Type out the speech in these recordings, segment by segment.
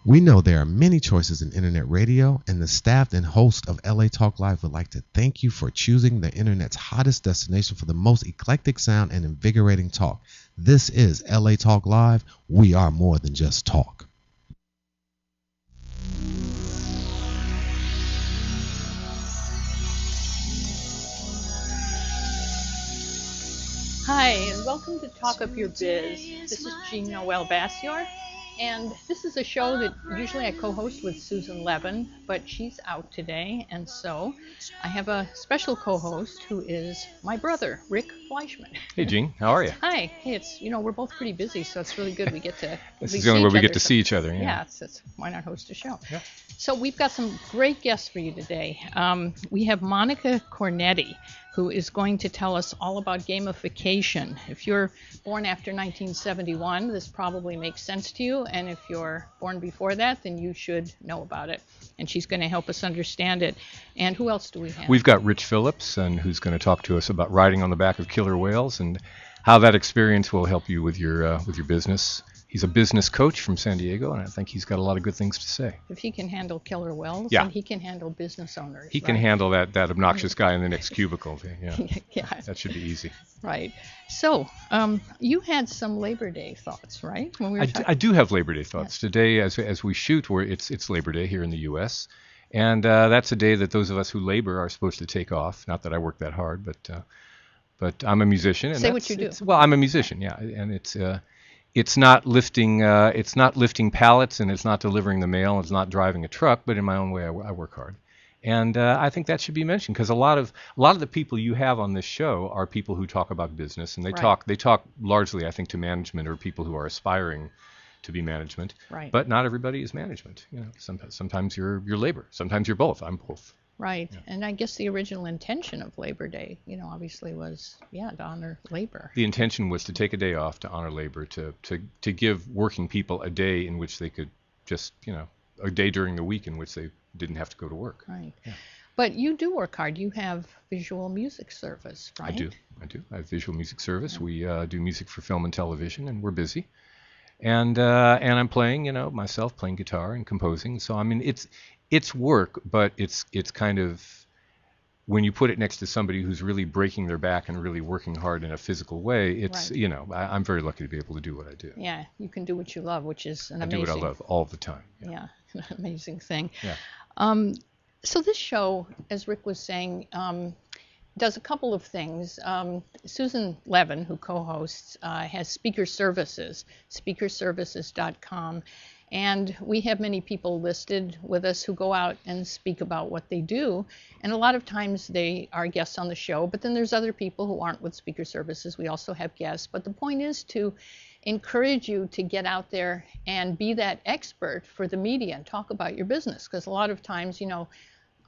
We know there are many choices in internet radio, and the staff and host of LA Talk Live would like to thank you for choosing the internet's hottest destination for the most eclectic sound and invigorating talk. This is LA Talk Live. We are more than just talk. Hi, and welcome to Talk Up Your Biz. This is Jean Noel Bassior, and this is a show that usually I co-host with Susan Levin, but she's out today, and so I have a special co-host who is my brother, Rick Fleischman. Hey, Jean, how are you? Hi. Hey, we're both pretty busy, so it's really good we get to This is the only way we get to see each other. Yeah, why not host a show? Yeah. So we've got some great guests for you today. We have Monica Cornetti, who is going to tell us all about gamification. If you're born after 1971, this probably makes sense to you, and if you're born before that, then you should know about it. And she's going to help us understand it. And who else do we have? We've got Rich Phillips, and who's going to talk to us about riding on the back of killer whales and how that experience will help you with your business. He's a business coach from San Diego, and I think he's got a lot of good things to say. If he can handle killer whales, yeah. And he can handle business owners. He can handle that obnoxious guy in the next cubicle. Yeah. Yeah. That should be easy. Right. So, you had some Labor Day thoughts, right? When we were I do have Labor Day thoughts. Yeah. Today, as we shoot, it's Labor Day here in the U.S., and that's a day that those of us who labor are supposed to take off. Not that I work that hard, but I'm a musician. And say what you do. Well, I'm a musician, yeah, and it's not lifting pallets, and it's not delivering the mail, and it's not driving a truck, but in my own way, I work hard. And I think that should be mentioned, because a lot of the people you have on this show are people who talk about business, and they talk largely, I think, to management or people who are aspiring to be management. Right. But not everybody is management. Sometimes you're labor, sometimes you're both. I'm both. Right. Yeah. And I guess the original intention of Labor Day, obviously was, to honor labor. The intention was to take a day off to honor labor, to give working people a day in which they could just, a day during the week in which they didn't have to go to work. Right. Yeah. But you do work hard. You have visual music service, right? I do. I have visual music service. Yeah. We do music for film and television, and we're busy. And I'm playing, myself playing guitar and composing. So I mean, it's work, but it's kind of, when you put it next to somebody who's really breaking their back and really working hard in a physical way, it's right. I'm very lucky to be able to do what I do. Yeah, you can do what you love, which is an amazing. I do what I love all the time. Yeah, an amazing thing. Yeah. So this show, as Rick was saying, does a couple of things. Susan Levin, who co-hosts, has speaker services, speakerservices.com. And we have many people listed with us who go out and speak about what they do. And a lot of times they are guests on the show, but then there's other people who aren't with Speaker Services. We also have guests. But the point is to encourage you to get out there and be that expert for the media and talk about your business. Because a lot of times,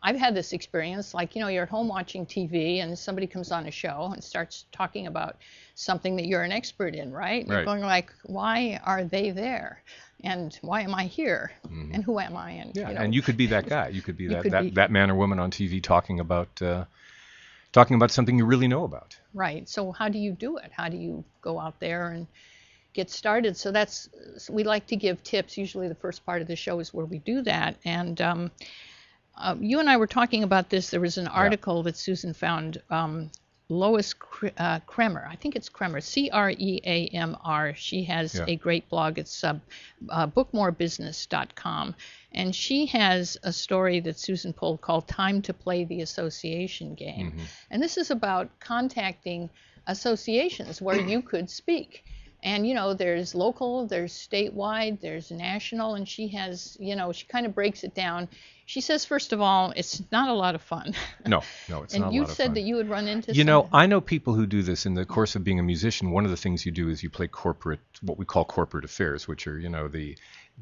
I've had this experience, like, you're at home watching TV and somebody comes on a show and starts talking about something that you're an expert in, right? Right. You're going like, why are they there? And why am I here? Mm-hmm. And who am I? And, and you could be that guy. You could be that man or woman on TV talking about something you really know about. Right. So how do you do it? How do you go out there and get started? So we like to give tips. Usually the first part of the show is where we do that. And you and I were talking about this. There was an article that Susan found. Lois Kremer, I think it's Kremer, Creamr. She has a great blog. It's bookmorebusiness.com. And she has a story that Susan pulled called Time to Play the Association Game. Mm-hmm. And this is about contacting associations where you could speak. And, there's local, there's statewide, there's national, and she has, she kind of breaks it down. She says, first of all, it's not a lot of fun. No, it's not a lot of fun. And you said that you would run into I know people who do this in the course of being a musician. One of the things you do is you play what we call corporate affairs, which are,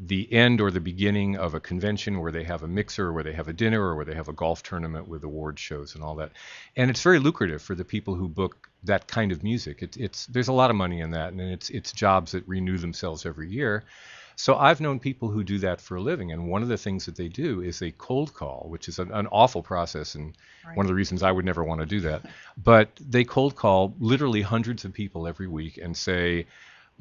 the end or the beginning of a convention where they have a mixer, or where they have a dinner, or where they have a golf tournament with award shows and all that. And it's very lucrative for the people who book that kind of music. There's a lot of money in that, and it's jobs that renew themselves every year. So I've known people who do that for a living, and one of the things that they do is they cold call, which is an awful process, and one of the reasons I would never want to do that. But they cold call literally hundreds of people every week and say,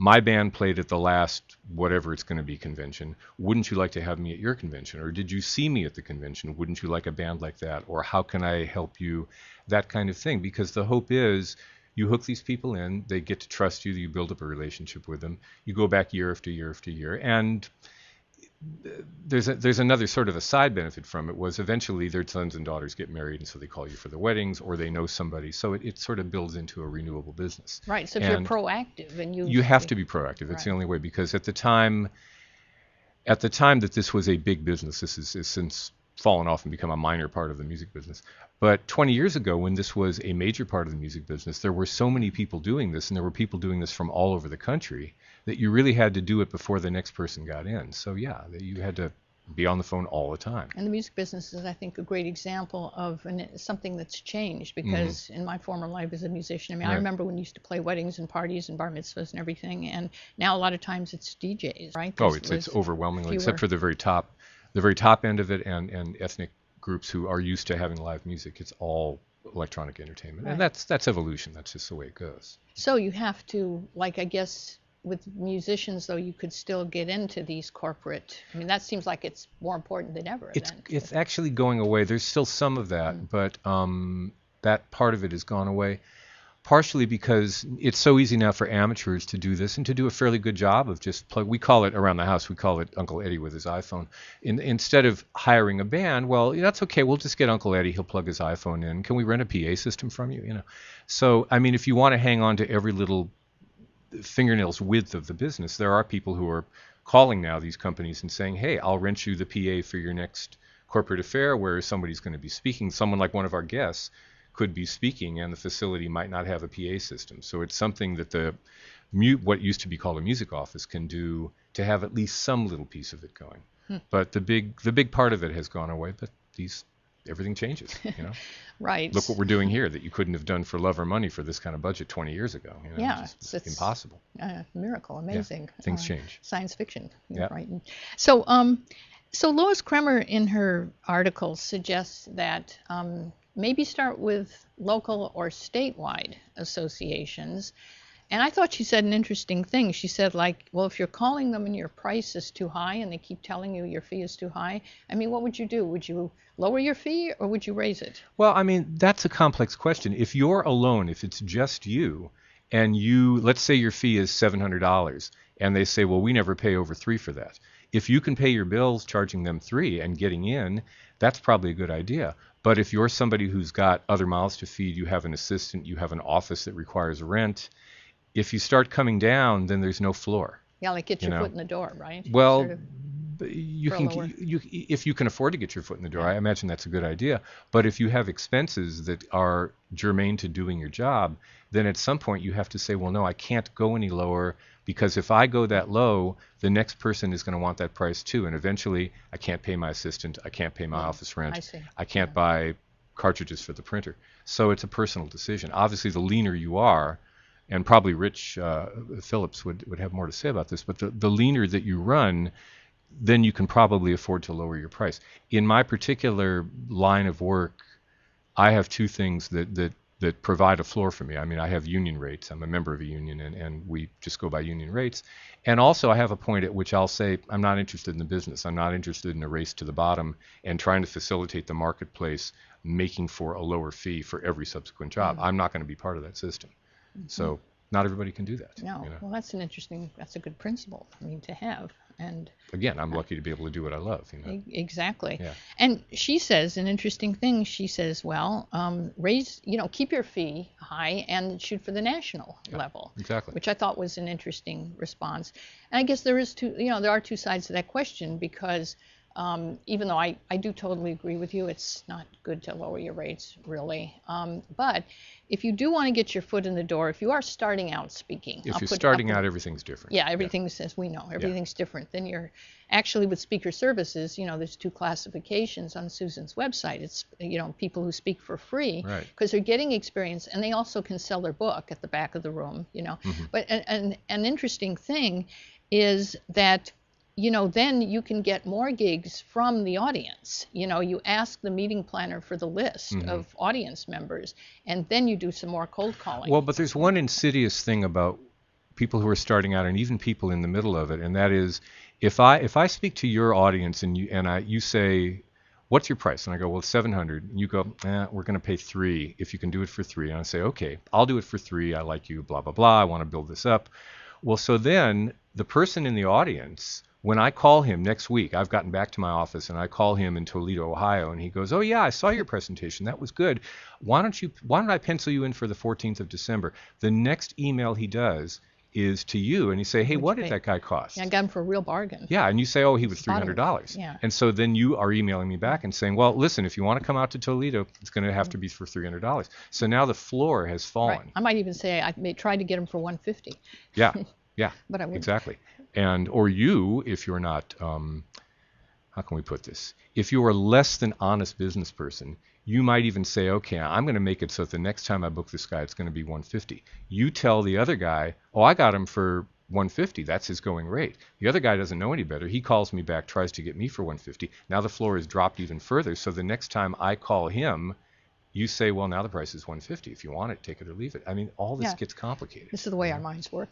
my band played at the last whatever it's going to be convention. Wouldn't you like to have me at your convention? Or did you see me at the convention? Wouldn't you like a band like that? Or how can I help you? That kind of thing. Because the hope is you hook these people in, they get to trust you, you build up a relationship with them. You go back year after year after year. And there's another sort of a side benefit from it was eventually their sons and daughters get married, and so they call you for the weddings, or they know somebody. So it sort of builds into a renewable business. Right. So if you're proactive and you have to be proactive. It's the only way, because at the time that this was a big business, this is since fallen off and become a minor part of the music business. But 20 years ago, when this was a major part of the music business, there were so many people doing this, and there were people doing this from all over the country, that you really had to do it before the next person got in. So yeah, you had to be on the phone all the time. And the music business is, I think, a great example of something that's changed, because in my former life as a musician, I mean, I remember when you used to play weddings and parties and bar mitzvahs and everything, and now a lot of times it's DJs, right? It's overwhelmingly, except for the very top end of it, and ethnic groups who are used to having live music. It's all electronic entertainment, and that's evolution. That's just the way it goes. So you have to, like, I guess, with musicians, though, you could still get into these corporate. I mean, that seems like it's more important than ever. It's actually going away. There's still some of that, but that part of it has gone away. Partially because it's so easy now for amateurs to do this and to do a fairly good job of just plug. We call it around the house, we call it Uncle Eddie with his iPhone. Instead of hiring a band, well, that's okay. We'll just get Uncle Eddie. He'll plug his iPhone in. Can we rent a PA system from you? You know. So, I mean, if you want to hang on to every little fingernail's width of the business, there are people who are calling now these companies and saying, hey, I'll rent you the PA for your next corporate affair where somebody's going to be speaking. Someone like one of our guests could be speaking, and the facility might not have a PA system. So it's something that what used to be called a music office can do to have at least some little piece of it going. But the big part of it has gone away. But everything changes, you know. Right. Look what we're doing here that you couldn't have done for love or money for this kind of budget 20 years ago. You know, yeah, it's impossible. Miracle, amazing. Yeah, things change. Science fiction. Yeah. Right. So, Lois Kremer in her article suggests that maybe start with local or statewide associations. And I thought she said an interesting thing. She said, like, well, if you're calling them and your price is too high and they keep telling you your fee is too high, I mean, what would you do? Would you lower your fee or would you raise it? Well, I mean, that's a complex question. If you're alone, if it's just you, and let's say your fee is $700, and they say, well, we never pay over $3 for that. If you can pay your bills charging them $3 and getting in, that's probably a good idea. But if you're somebody who's got other mouths to feed, you have an assistant, you have an office that requires rent, if you start coming down, then there's no floor. Yeah, like get your foot in the door, right? Well, if you can afford to get your foot in the door, I imagine that's a good idea. But if you have expenses that are germane to doing your job, then at some point you have to say, well, no, I can't go any lower, because if I go that low, the next person is going to want that price too. And eventually I can't pay my assistant, I can't pay my office rent, I can't buy cartridges for the printer. So it's a personal decision. Obviously, the leaner you are, and probably Rich Phillips would have more to say about this, but the leaner that you run, then you can probably afford to lower your price. In my particular line of work, I have two things that provide a floor for me. I mean, I have union rates. I'm a member of a union, and we just go by union rates. And also I have a point at which I'll say, I'm not interested in the business. I'm not interested in a race to the bottom and trying to facilitate the marketplace, making for a lower fee for every subsequent job. I'm not going to be part of that system. So not everybody can do that. No. You know? Well, that's a good principle, I mean, to have. And again, I'm lucky to be able to do what I love. You know? Exactly. Yeah. And she says an interesting thing. She says, well, keep your fee high and shoot for the national level. Exactly. Which I thought was an interesting response. And I guess there are two sides to that question, because even though I do totally agree with you, it's not good to lower your rates, really. But if you do want to get your foot in the door, if you are starting out speaking. If you're starting out, everything's different. Yeah, everything's, as we know, everything's different. Then you're actually, with speaker services, there's two classifications on Susan's website. It's, people who speak for free, because they're getting experience, and they also can sell their book at the back of the room, But an interesting thing is that then you can get more gigs from the audience. You ask the meeting planner for the list of audience members, and then you do some more cold calling. Well, but there's one insidious thing about people who are starting out, and even people in the middle of it. And that is, if I speak to your audience and you say, what's your price? And I go, well, 700. And you go, we're going to pay 3 if you can do it for 3. And I say, okay, I'll do it for 3. I like you, blah, blah, blah. I want to build this up. Well, so then the person in the audience, when I call him next week, I've gotten back to my office and I call him in Toledo, Ohio, and he goes, oh yeah, I saw your presentation. That was good. Why don't I pencil you in for the 14th of December? The next email he does is to you, and you say, hey, what did that guy cost? Yeah, I got him for a real bargain. Yeah, and you say, oh, he was $300. Yeah. And so then you are emailing me back and saying, well, listen, if you want to come out to Toledo, it's going to have to be for $300. So now the floor has fallen. Right. I might even say I may try to get him for $150. Yeah, yeah, but I wouldn't. Exactly. And or you, if you're not, how can we put this? If you are less than honest business person, you might even say, okay, I'm going to make it so that the next time I book this guy, it's going to be 150. You tell the other guy, oh, I got him for 150. That's his going rate. The other guy doesn't know any better. He calls me back, tries to get me for 150. Now the floor is dropped even further. So the next time I call him, you say, well, now the price is 150. If you want it, take it or leave it. I mean, all this gets complicated. This is the way our minds work.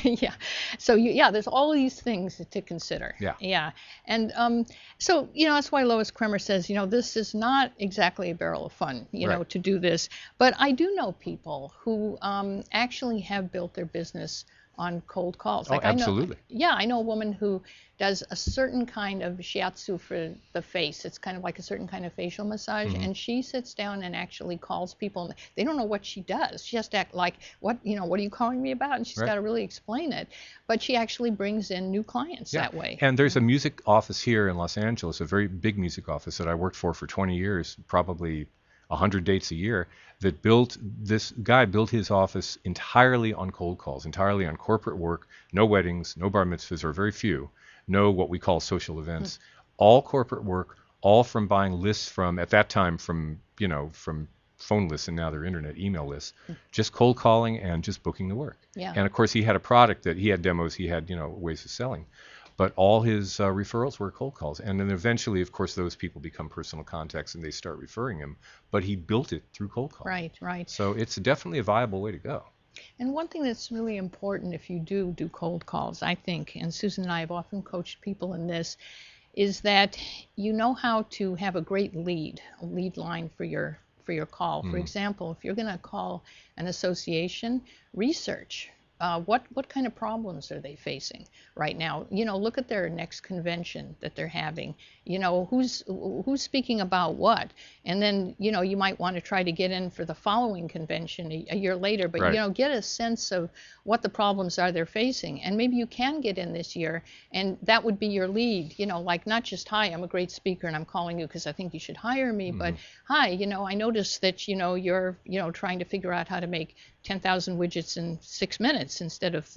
Yeah. So there's all these things to consider. Yeah. Yeah. And so that's why Lois Kremer says this is not exactly a barrel of fun to do this. But I do know people who actually have built their business on cold calls. Like absolutely. I know a woman who does a certain kind of shiatsu for the face. It's kind of like a certain kind of facial massage, and she sits down and actually calls people. And they don't know what she does. She just act like, what are you calling me about? And she's got to really explain it. But she actually brings in new clients that way. And there's a music office here in Los Angeles, a very big music office that I worked for 20 years, probably 100 dates a year, this guy built his office entirely on cold calls, entirely on corporate work, no weddings, no bar mitzvahs, or very few, no what we call social events, all corporate work, all from buying lists from, at that time, from phone lists, and now they're internet email lists, just cold calling and just booking the work. Yeah. And of course he had a product that he had demos, he had, ways of selling. But all his referrals were cold calls. And then eventually, of course, those people become personal contacts and they start referring him. But he built it through cold calls. Right. So it's definitely a viable way to go. And one thing that's really important if you do cold calls, I think, and Susan and I have often coached people in this, is that you know how to have a great lead line for your call. For example, if you're going to call an association, research. What kind of problems are they facing right now? Look at their next convention that they're having. Who's speaking about what, and then you might want to try to get in for the following convention a year later. But get a sense of what the problems are they're facing, and maybe you can get in this year, and that would be your lead. Like not just, hi, I'm a great speaker and I'm calling you because I think you should hire me, but hi, I noticed that you're trying to figure out how to make 10,000 widgets in 6 minutes instead of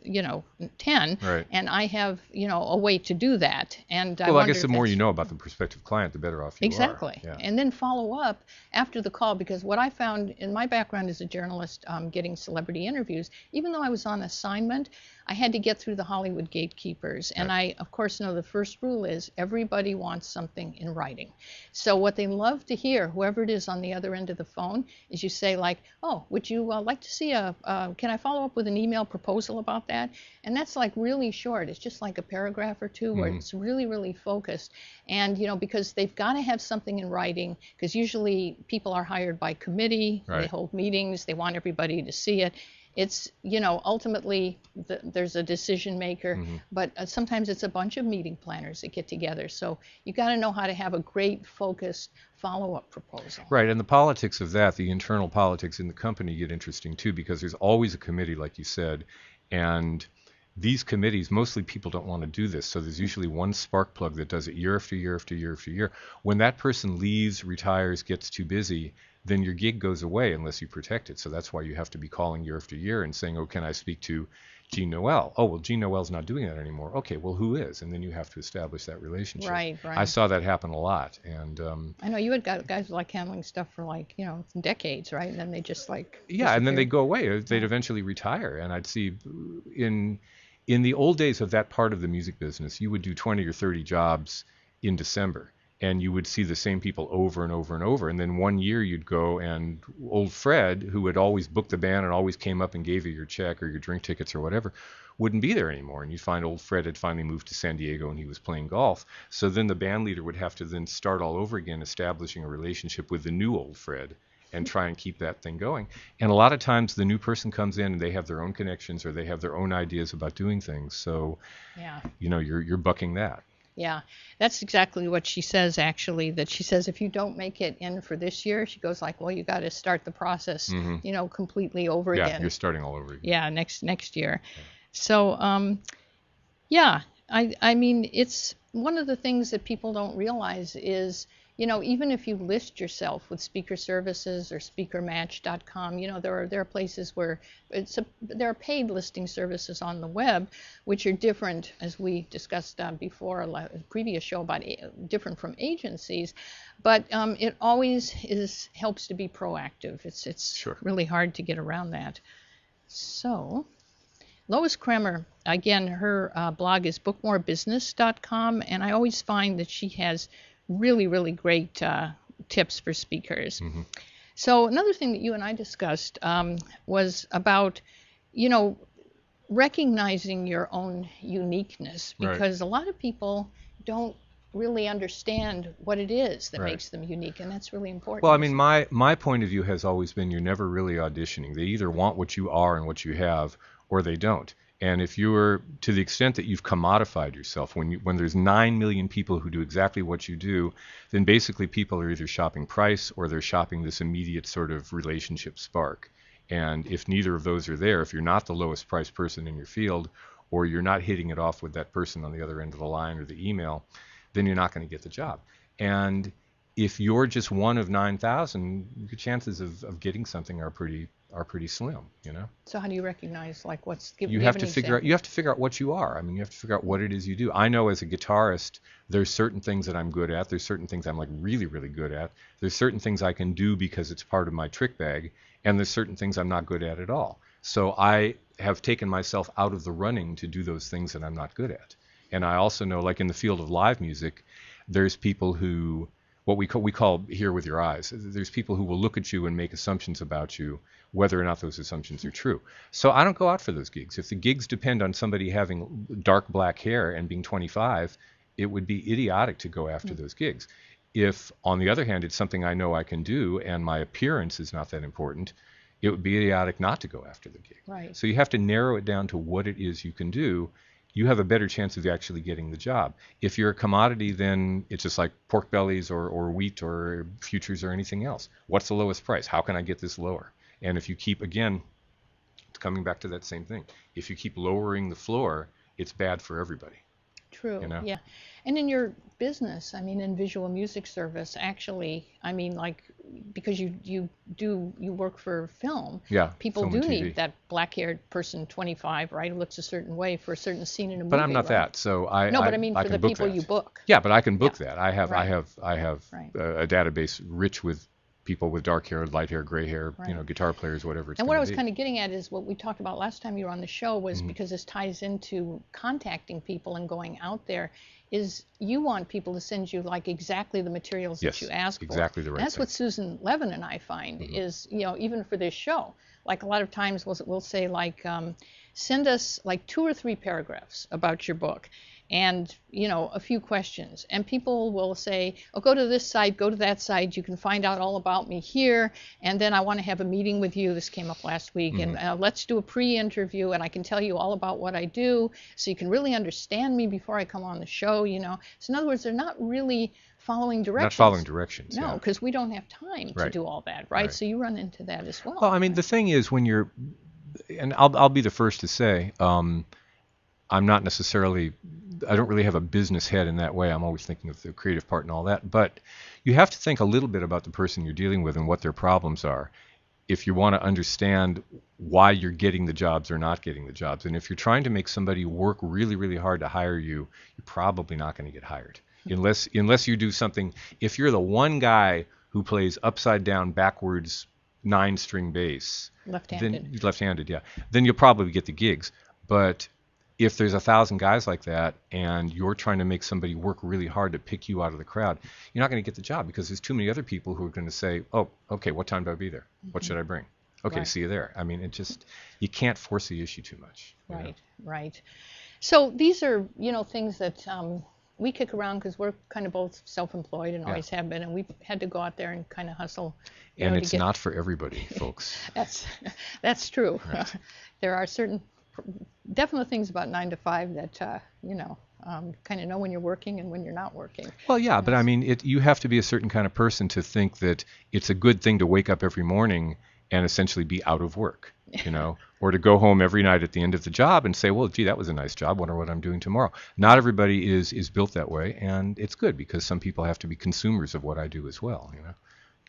10, and I have a way to do that. And I guess the more you know about the prospective client, the better off you are. Exactly. Yeah. And then follow up after the call, because what I found in my background as a journalist, getting celebrity interviews, even though I was on assignment, I had to get through the Hollywood gatekeepers. And I, of course, know the first rule is everybody wants something in writing. So what they love to hear, whoever it is on the other end of the phone, is you say like, oh, would you like to see can I follow up with an email proposal about that? And that's like really short. It's just like a paragraph or two where it's really, really focused. And, because they've got to have something in writing, because usually people are hired by committee, they hold meetings, they want everybody to see it. It's, ultimately there's a decision maker, but sometimes it's a bunch of meeting planners that get together. So you got to know how to have a great focused follow-up proposal. Right, and the politics of that, the internal politics in the company get interesting too, because there's always a committee, like you said, and these committees, mostly people don't want to do this, so there's usually one spark plug that does it year after year after year after year. When that person leaves, retires, gets too busy, then your gig goes away unless you protect it. So that's why you have to be calling year after year and saying, oh, can I speak to Jean Noel? Oh, well, Jean Noel's not doing that anymore. Okay, well, who is? And then you have to establish that relationship. Right. I saw that happen a lot. And I know you had guys like handling stuff for like, decades, right? And then they just like disappear. And then they go away. They'd eventually retire. And I'd see in the old days of that part of the music business, you would do 20 or 30 jobs in December. And you would see the same people over and over and over. And then one year you'd go and old Fred, who had always booked the band and always came up and gave you your check or your drink tickets or whatever, wouldn't be there anymore. And you'd find old Fred had finally moved to San Diego and he was playing golf. So then the band leader would have to then start all over again, establishing a relationship with the new old Fred and try and keep that thing going. And a lot of times the new person comes in and they have their own connections or they have their own ideas about doing things. So, Yeah. you're bucking that. Yeah, that's exactly what she says, actually, that she says if you don't make it in for this year, she goes like, well, you got to start the process, completely over Yeah, again. you're starting all over again. Yeah, next year. So, yeah, I mean, it's one of the things that people don't realize is, even if you list yourself with Speaker Services or SpeakerMatch.com, there are places where there are paid listing services on the web, which are different, as we discussed before a previous show about different from agencies, but it always helps to be proactive. It's Sure. really hard to get around that. So, Lois Kremer, again, her blog is bookmorebusiness.com, and I always find that she has really, really great tips for speakers. So another thing that you and I discussed was about, recognizing your own uniqueness, because a lot of people don't really understand what it is that makes them unique, and that's really important. Well, I mean, my point of view has always been you're never really auditioning. They either want what you are and what you have, or they don't. And if you're, to the extent that you've commodified yourself, when there's 9 million people who do exactly what you do, then basically people are either shopping price or they're shopping this immediate sort of relationship spark. And if neither of those are there, if you're not the lowest priced person in your field, or you're not hitting it off with that person on the other end of the line or the email, then you're not going to get the job. And if you're just one of 9,000, your chances of getting something are pretty slim, So how do you recognize you have to figure out what you are. I mean, you have to figure out what it is you do. I know as a guitarist, there's certain things that I'm good at. There's certain things I'm like really, really good at. There's certain things I can do because it's part of my trick bag, and there's certain things I'm not good at all. So I have taken myself out of the running to do those things that I'm not good at. And I also know, like in the field of live music, there's people who, what we call hear with your eyes. There's people who will look at you and make assumptions about you, whether or not those assumptions are true. So I don't go out for those gigs. If the gigs depend on somebody having dark black hair and being 25, it would be idiotic to go after those gigs. If, on the other hand, it's something I know I can do and my appearance is not that important, it would be idiotic not to go after the gig. Right. So you have to narrow it down to what it is you can do. You have a better chance of actually getting the job. If you're a commodity, then it's just like pork bellies or wheat or futures or anything else. What's the lowest price? How can I get this lower? And if you keep, again, coming back to that same thing, if you keep lowering the floor, it's bad for everybody. True. Yeah. And in your business, I mean, in visual music service, actually, I mean, like, because you work for film. Yeah. People film do and TV. need that black-haired person, 25, right, who looks a certain way for a certain scene in a movie. But I'm not right? that. So I but I mean I for can the book people that. you book. Yeah, but I can book Yeah. that. I have Right. a database rich with people with dark hair, light hair, gray hair, Right. Guitar players, whatever it's And what I gonna was be. kind of getting at is what we talked about last time you were on the show was because this ties into contacting people and going out there, is you want people to send you like exactly the materials Yes, that you ask for. exactly the right And that's thing. what Susan Levin and I find is, even for this show, like a lot of times we'll say like, send us like 2 or 3 paragraphs about your book and, a few questions. And people will say, oh, go to this site, go to that site. You can find out all about me here. And then I want to have a meeting with you. This came up last week. And let's do a pre-interview. And I can tell you all about what I do so you can really understand me before I come on the show, So in other words, they're not really following directions. Not following directions. No, yeah. because we don't have time to Right. do all that, right? Right. So you run into that as well. Well, I mean, the thing is when you're, and I'll be the first to say, I'm not necessarily, I don't really have a business head in that way. I'm always thinking of the creative part and all that. But you have to think a little bit about the person you're dealing with and what their problems are if you want to understand why you're getting the jobs or not getting the jobs. And if you're trying to make somebody work really, really hard to hire you, you're probably not going to get hired. Unless you do something, if you're the one guy who plays upside down, backwards, 9-string bass. Left-handed, yeah. Then you'll probably get the gigs. But if there's 1,000 guys like that and you're trying to make somebody work really hard to pick you out of the crowd, you're not going to get the job because there's too many other people who are going to say, oh, okay, what time do I be there? What should I bring? Okay, Right. see you there. I mean, you can't force the issue too much. Right, right. So these are, things that we kick around because we're kind of both self-employed and always have been, and we've had to go out there and kind of hustle. And to it's get... not for everybody, folks. That's true. Right. There are certain definite things about 9 to 5 that kind of know when you're working and when you're not working. Well, yeah, but I mean, you have to be a certain kind of person to think that it's a good thing to wake up every morning and essentially be out of work, or to go home every night at the end of the job and say, well, gee, that was a nice job. Wonder what I'm doing tomorrow. Not everybody is built that way, and it's good because some people have to be consumers of what I do as well,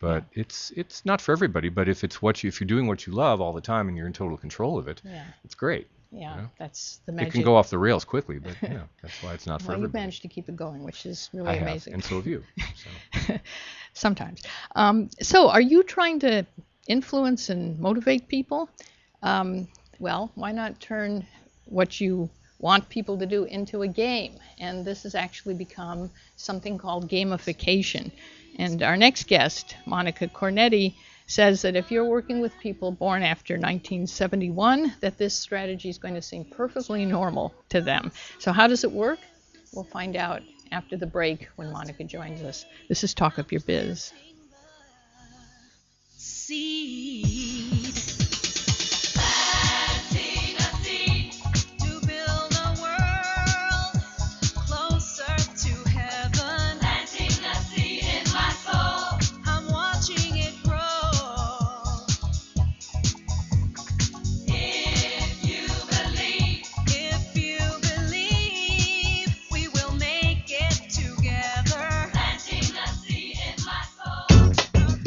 But it's not for everybody. But if you're doing what you love all the time and you're in total control of it, it's great. Yeah, that's the magic. It can go off the rails quickly, but that's why it's not for well, everybody. You've managed to keep it going, which is really I have, amazing. and so have you. So. Sometimes. So are you trying to influence and motivate people? Well, why not turn what you want people to do into a game? And this has actually become something called gamification. And our next guest, Monica Cornetti, says that if you're working with people born after 1971, that this strategy is going to seem perfectly normal to them. So how does it work? We'll find out after the break when Monica joins us. This is Talk Up Your Biz.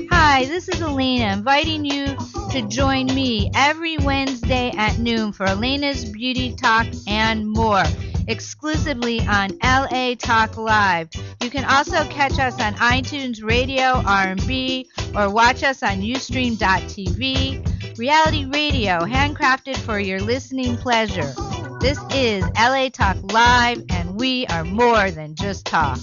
Hi, this is Elena inviting you to join me every Wednesday at noon for Elena's Beauty Talk and more, exclusively on LA Talk Live. You can also catch us on iTunes Radio, R&B, or watch us on Ustream.tv. Reality radio, handcrafted for your listening pleasure. This is LA Talk Live, and we are more than just talk.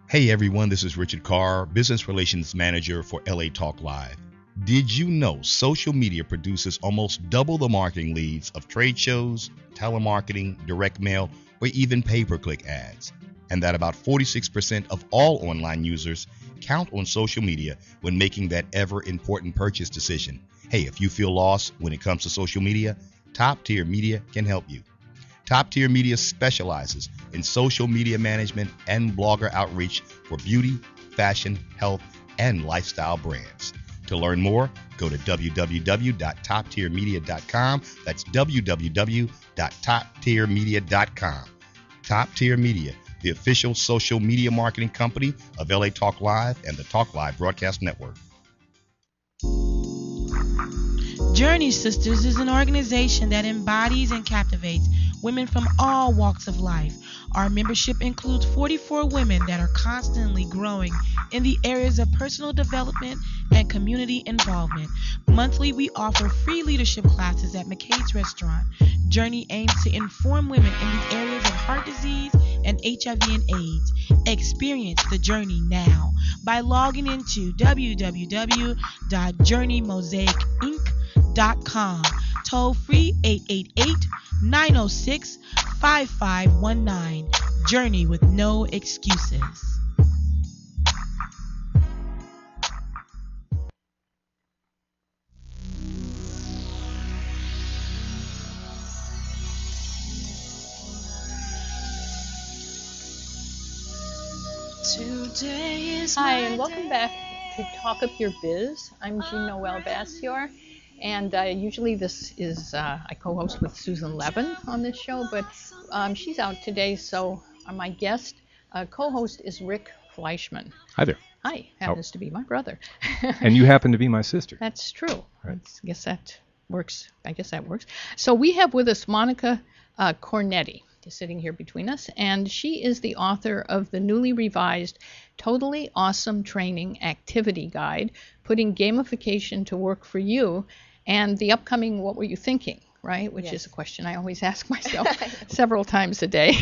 Hey everyone, this is Richard Carr, Business Relations Manager for LA Talk Live. Did you know social media produces almost double the marketing leads of trade shows, telemarketing, direct mail, or even pay-per-click ads? And that about 46% of all online users count on social media when making that ever-important purchase decision. Hey, if you feel lost when it comes to social media, Top Tier Media can help you. Top Tier Media specializes in social media management and blogger outreach for beauty, fashion, health, and lifestyle brands. To learn more, go to www.toptiermedia.com. That's www.toptiermedia.com. Top Tier Media, the official social media marketing company of LA Talk Live and the Talk Live Broadcast Network. Journey Sisters is an organization that embodies and captivates women from all walks of life. Our membership includes 44 women that are constantly growing in the areas of personal development and community involvement. Monthly, we offer free leadership classes at McKay's Restaurant. Journey aims to inform women in the areas of heart disease and HIV and AIDS. Experience the journey now by logging into www.journeymosaicinc.com. Toll free 888-906-5519. Journey with no excuses. Hi, and welcome back to Talk Up Your Biz. I'm Jean Noel Bassior, and usually this is, I co-host with Susan Levin on this show, but she's out today, so my guest co-host is Rick Fleischman. Hi there. Hi, happens to be my brother. And you happen to be my sister. That's true. Right. I guess that works. So we have with us Monica Cornetti, sitting here between us, and she is the author of the newly revised Totally Awesome Training Activity Guide, Putting Gamification to Work for You, and the upcoming What Were You Thinking, right? Which is a question I always ask myself several times a day.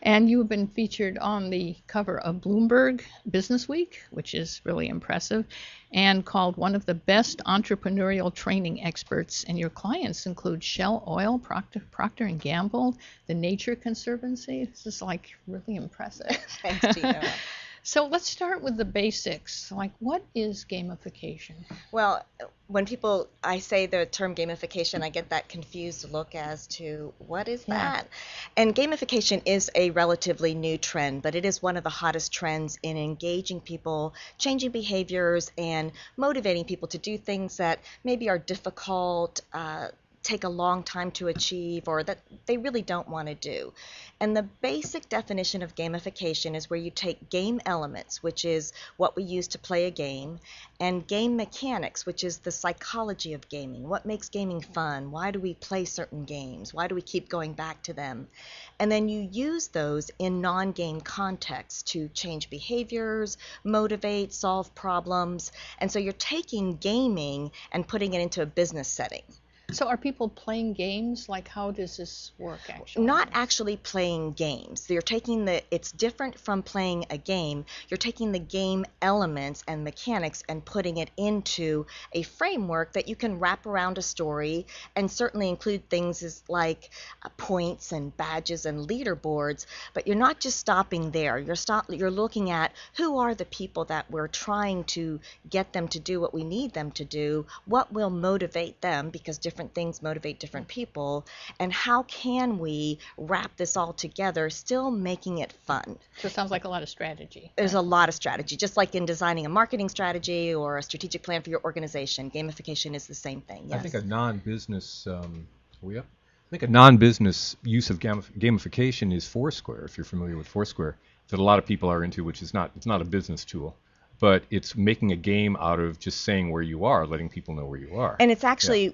And you have been featured on the cover of Bloomberg Business Week, which is really impressive, and called one of the best entrepreneurial training experts. And your clients include Shell Oil, Procter & Gamble, the Nature Conservancy. This is like really impressive. Thanks, Gina. So let's start with the basics. Like, what is gamification? Well, when I say the term gamification, I get that confused look as to what is that? And gamification is a relatively new trend, but it is one of the hottest trends in engaging people, changing behaviors, and motivating people to do things that maybe are difficult, take a long time to achieve, or that they really don't want to do. And the basic definition of gamification is where you take game elements, which is what we use to play a game, and game mechanics, which is the psychology of gaming. What makes gaming fun? Why do we play certain games? Why do we keep going back to them? And then you use those in non-game contexts to change behaviors, motivate, solve problems. And so you're taking gaming and putting it into a business setting. So are people playing games? Like, how does this work actually? Not actually playing games. It's different from playing a game. You're taking the game elements and mechanics and putting it into a framework that you can wrap around a story, and certainly include things like points and badges and leaderboards. But you're not just stopping there. You're looking at who are the people that we're trying to get them to do what we need them to do, what will motivate them, because different things motivate different people, and how can we wrap this all together, still making it fun. So it sounds like a lot of strategy. There's a lot of strategy, just like in designing a marketing strategy or a strategic plan for your organization. Gamification is the same thing. Yes. I think a non-business non-business use of gamification is Foursquare, if you're familiar with Foursquare, that a lot of people are into, which is it's not a business tool, but it's making a game out of just saying where you are, letting people know where you are. And it's actually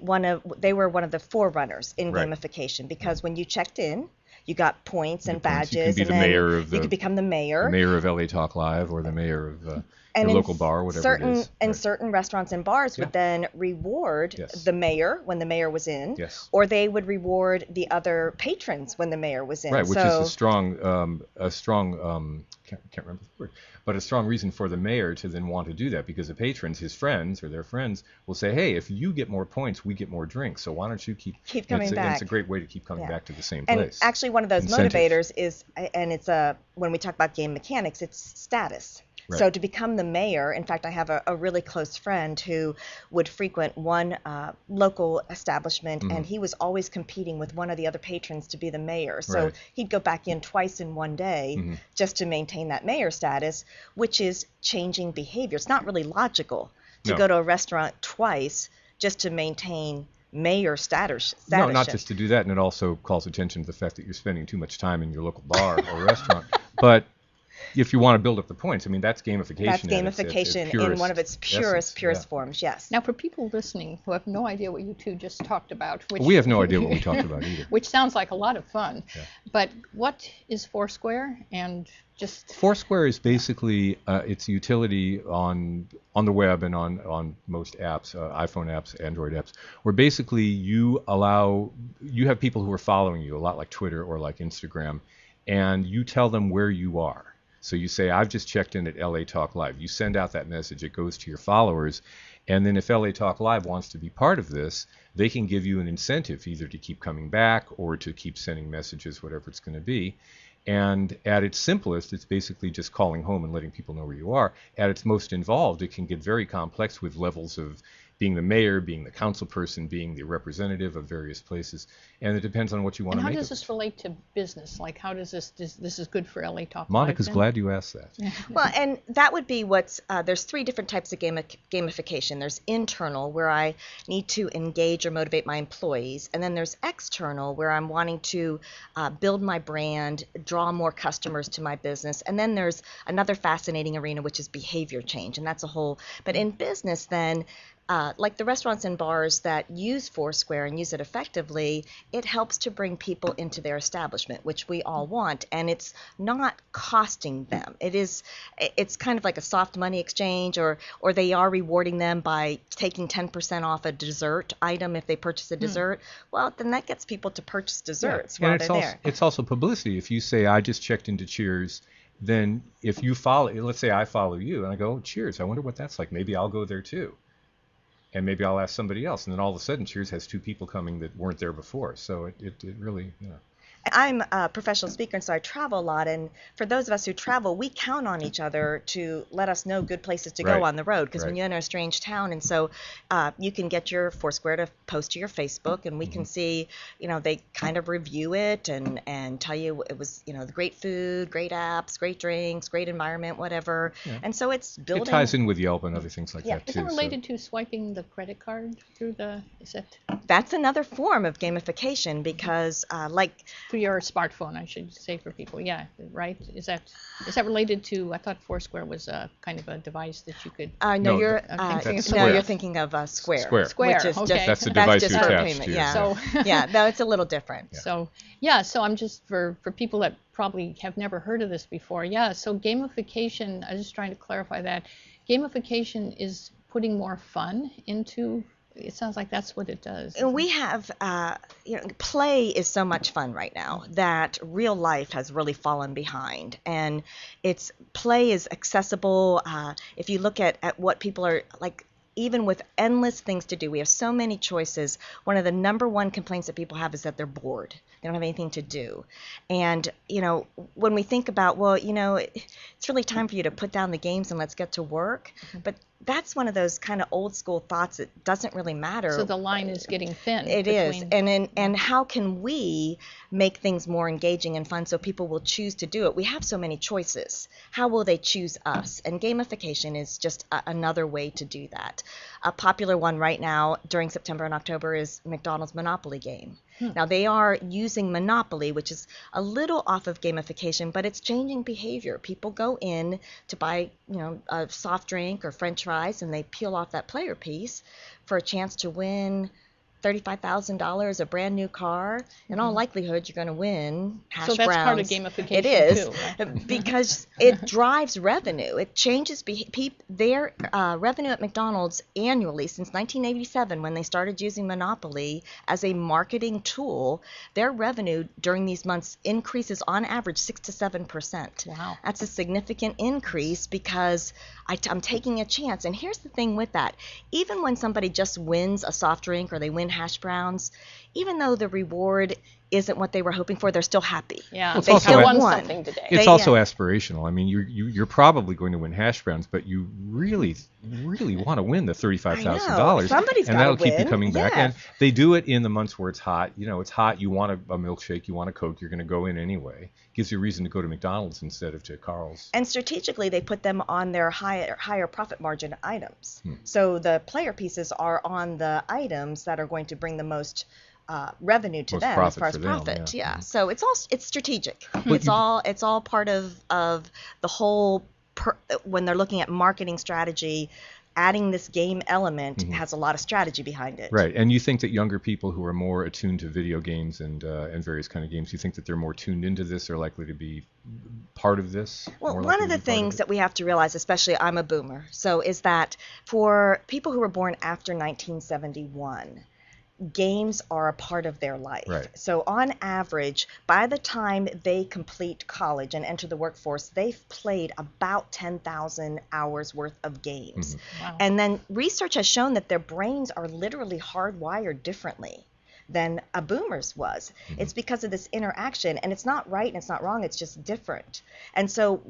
they were one of the forerunners in Right. gamification, because when you checked in, you got points and Points. badges. You could be and the then mayor of you could become the mayor. the mayor of LA Talk Live, or the mayor of your And in local bar, whatever it is. And Right. certain restaurants and bars would then reward Yes. the mayor when the mayor was in, Yes. or they would reward the other patrons when the mayor was in. Right, which so, is a strong can't remember the word, but a strong reason for the mayor to then want to do that, because the patrons, his friends or their friends, will say, hey, if you get more points, we get more drinks. So why don't you keep coming and back. it's a great way to keep coming Yeah. back to the same And place. actually, one of those Incentive. motivators is, and it's when we talk about game mechanics, it's status. Right. So to become the mayor, in fact, I have a really close friend who would frequent one local establishment, and he was always competing with one of the other patrons to be the mayor. So Right. he'd go back in twice in one day just to maintain that mayor status, which is changing behavior. It's not really logical to No. go to a restaurant twice just to maintain mayor status. No, not just to do that, and it also calls attention to the fact that you're spending too much time in your local bar or restaurant. But if you want to build up the points, I mean, that's gamification. That's at its gamification purest in one of its essence, purest yeah. forms, yes. Now, for people listening who have no idea what you two just talked about, which We have no idea what we talked about either. which sounds like a lot of fun, Yeah. but what is Foursquare? And just Foursquare is basically it's a utility on the web and on most apps, iPhone apps, Android apps, where basically you have people who are following you, a lot like Twitter or like Instagram, and you tell them where you are. So you say, I've just checked in at LA Talk Live. You send out that message, it goes to your followers, and then if LA Talk Live wants to be part of this, they can give you an incentive either to keep coming back or to keep sending messages, whatever it's going to be. And at its simplest, it's basically just calling home and letting people know where you are. At its most involved, it can get very complex with levels of being the mayor, being the council person, being the representative of various places, and it depends on what you want and to how make does of this it. relate to business? Like, how does this is good for LA Talk Monica's Live, then? glad you asked that. Well, and that would be there's three different types of gamification. There's internal, where I need to engage or motivate my employees. And then there's external, where I'm wanting to build my brand, draw more customers to my business. And then there's another fascinating arena, which is behavior change. And that's a whole, but in business then, like the restaurants and bars that use Foursquare and use it effectively, it helps to bring people into their establishment, which we all want, and it's not costing them. It's kind of like a soft money exchange, or they are rewarding them by taking 10% off a dessert item if they purchase a dessert. Well, then that gets people to purchase desserts while they're there. It's also publicity. If you say, I just checked into Cheers, then if you follow, let's say I follow you, and I go, oh, Cheers, I wonder what that's like. Maybe I'll go there too. And maybe I'll ask somebody else. And then all of a sudden, Cheers has 2 people coming that weren't there before. So it really, I'm a professional speaker, and so I travel a lot. And for those of us who travel, we count on each other to let us know good places to go on the road. Because when you're in a strange town, and so you can get your Foursquare to post to your Facebook, and we can see, they kind of review it and tell you it was, the great food, great apps, great drinks, great environment, whatever. Yeah. And so it's building. It ties in with Yelp and other things like that too. Is that related to swiping the credit card through That's another form of gamification because for your smartphone, I should say for people. Yeah, right? Is that related to, I thought Foursquare was a kind of a device that you could... you're thinking of Square. Which is okay. That's the device you attach payment. to. Yeah. So, no, it's a little different. Yeah. So I'm just, for people that probably have never heard of this before, so gamification, I was just trying to clarify that. Gamification is putting more fun into... It sounds like that's what it does. And we have, play is so much fun right now that real life has really fallen behind. And play is accessible. If you look at what people are like, even with endless things to do, we have so many choices. One of the number one complaints that people have is that they're bored. They don't have anything to do. And, when we think about, it's really time for you to put down the games and let's get to work. But that's one of those kind of old school thoughts that doesn't really matter. So the line is getting thin. It is. And how can we make things more engaging and fun so people will choose to do it? We have so many choices. How will they choose us? And gamification is just another way to do that. A popular one right now during September and October is McDonald's Monopoly game. Now, they are using Monopoly, which is a little off of gamification, but it's changing behavior. People go in to buy, a soft drink or French fries, and they peel off that player piece for a chance to win $35,000, a brand new car. In all likelihood, you're going to win hash browns. So that's part of gamification, it is, too, right? Because it drives revenue. It changes their revenue at McDonald's annually since 1987, when they started using Monopoly as a marketing tool. Their revenue during these months increases on average 6 to 7%. Wow. That's a significant increase because I'm taking a chance. And here's the thing with that. Even when somebody just wins a soft drink or they win hash browns, even though the reward isn't what they were hoping for, they're still happy. Yeah, well, they still won something today. It's also aspirational. I mean, you're probably going to win hash browns, but you really want to win the $35,000. Somebody's and that'll keep you coming back. Yes. And they do it in the months where it's hot. It's hot. You want a milkshake. You want a Coke. You're going to go in anyway. Gives you a reason to go to McDonald's instead of to Carl's. And strategically, they put them on their higher profit margin items. So the player pieces are on the items that are going to bring the most revenue to them as far as profit. Yeah. So it's strategic. It's all part of the whole. When they're looking at marketing strategy, adding this game element has a lot of strategy behind it. Right. And you think that younger people who are more attuned to video games and various kind of games, you think that they're more tuned into this, or likely to be part of this? Well, one of the things that we have to realize, especially I'm a boomer, so is that for people who were born after 1971, games are a part of their life. Right. So on average, by the time they complete college and enter the workforce, they've played about 10,000 hours worth of games. Wow. And then research has shown that their brains are literally hardwired differently than a boomer's was. It's because of this interaction, and it's not right and it's not wrong, it's just different. And so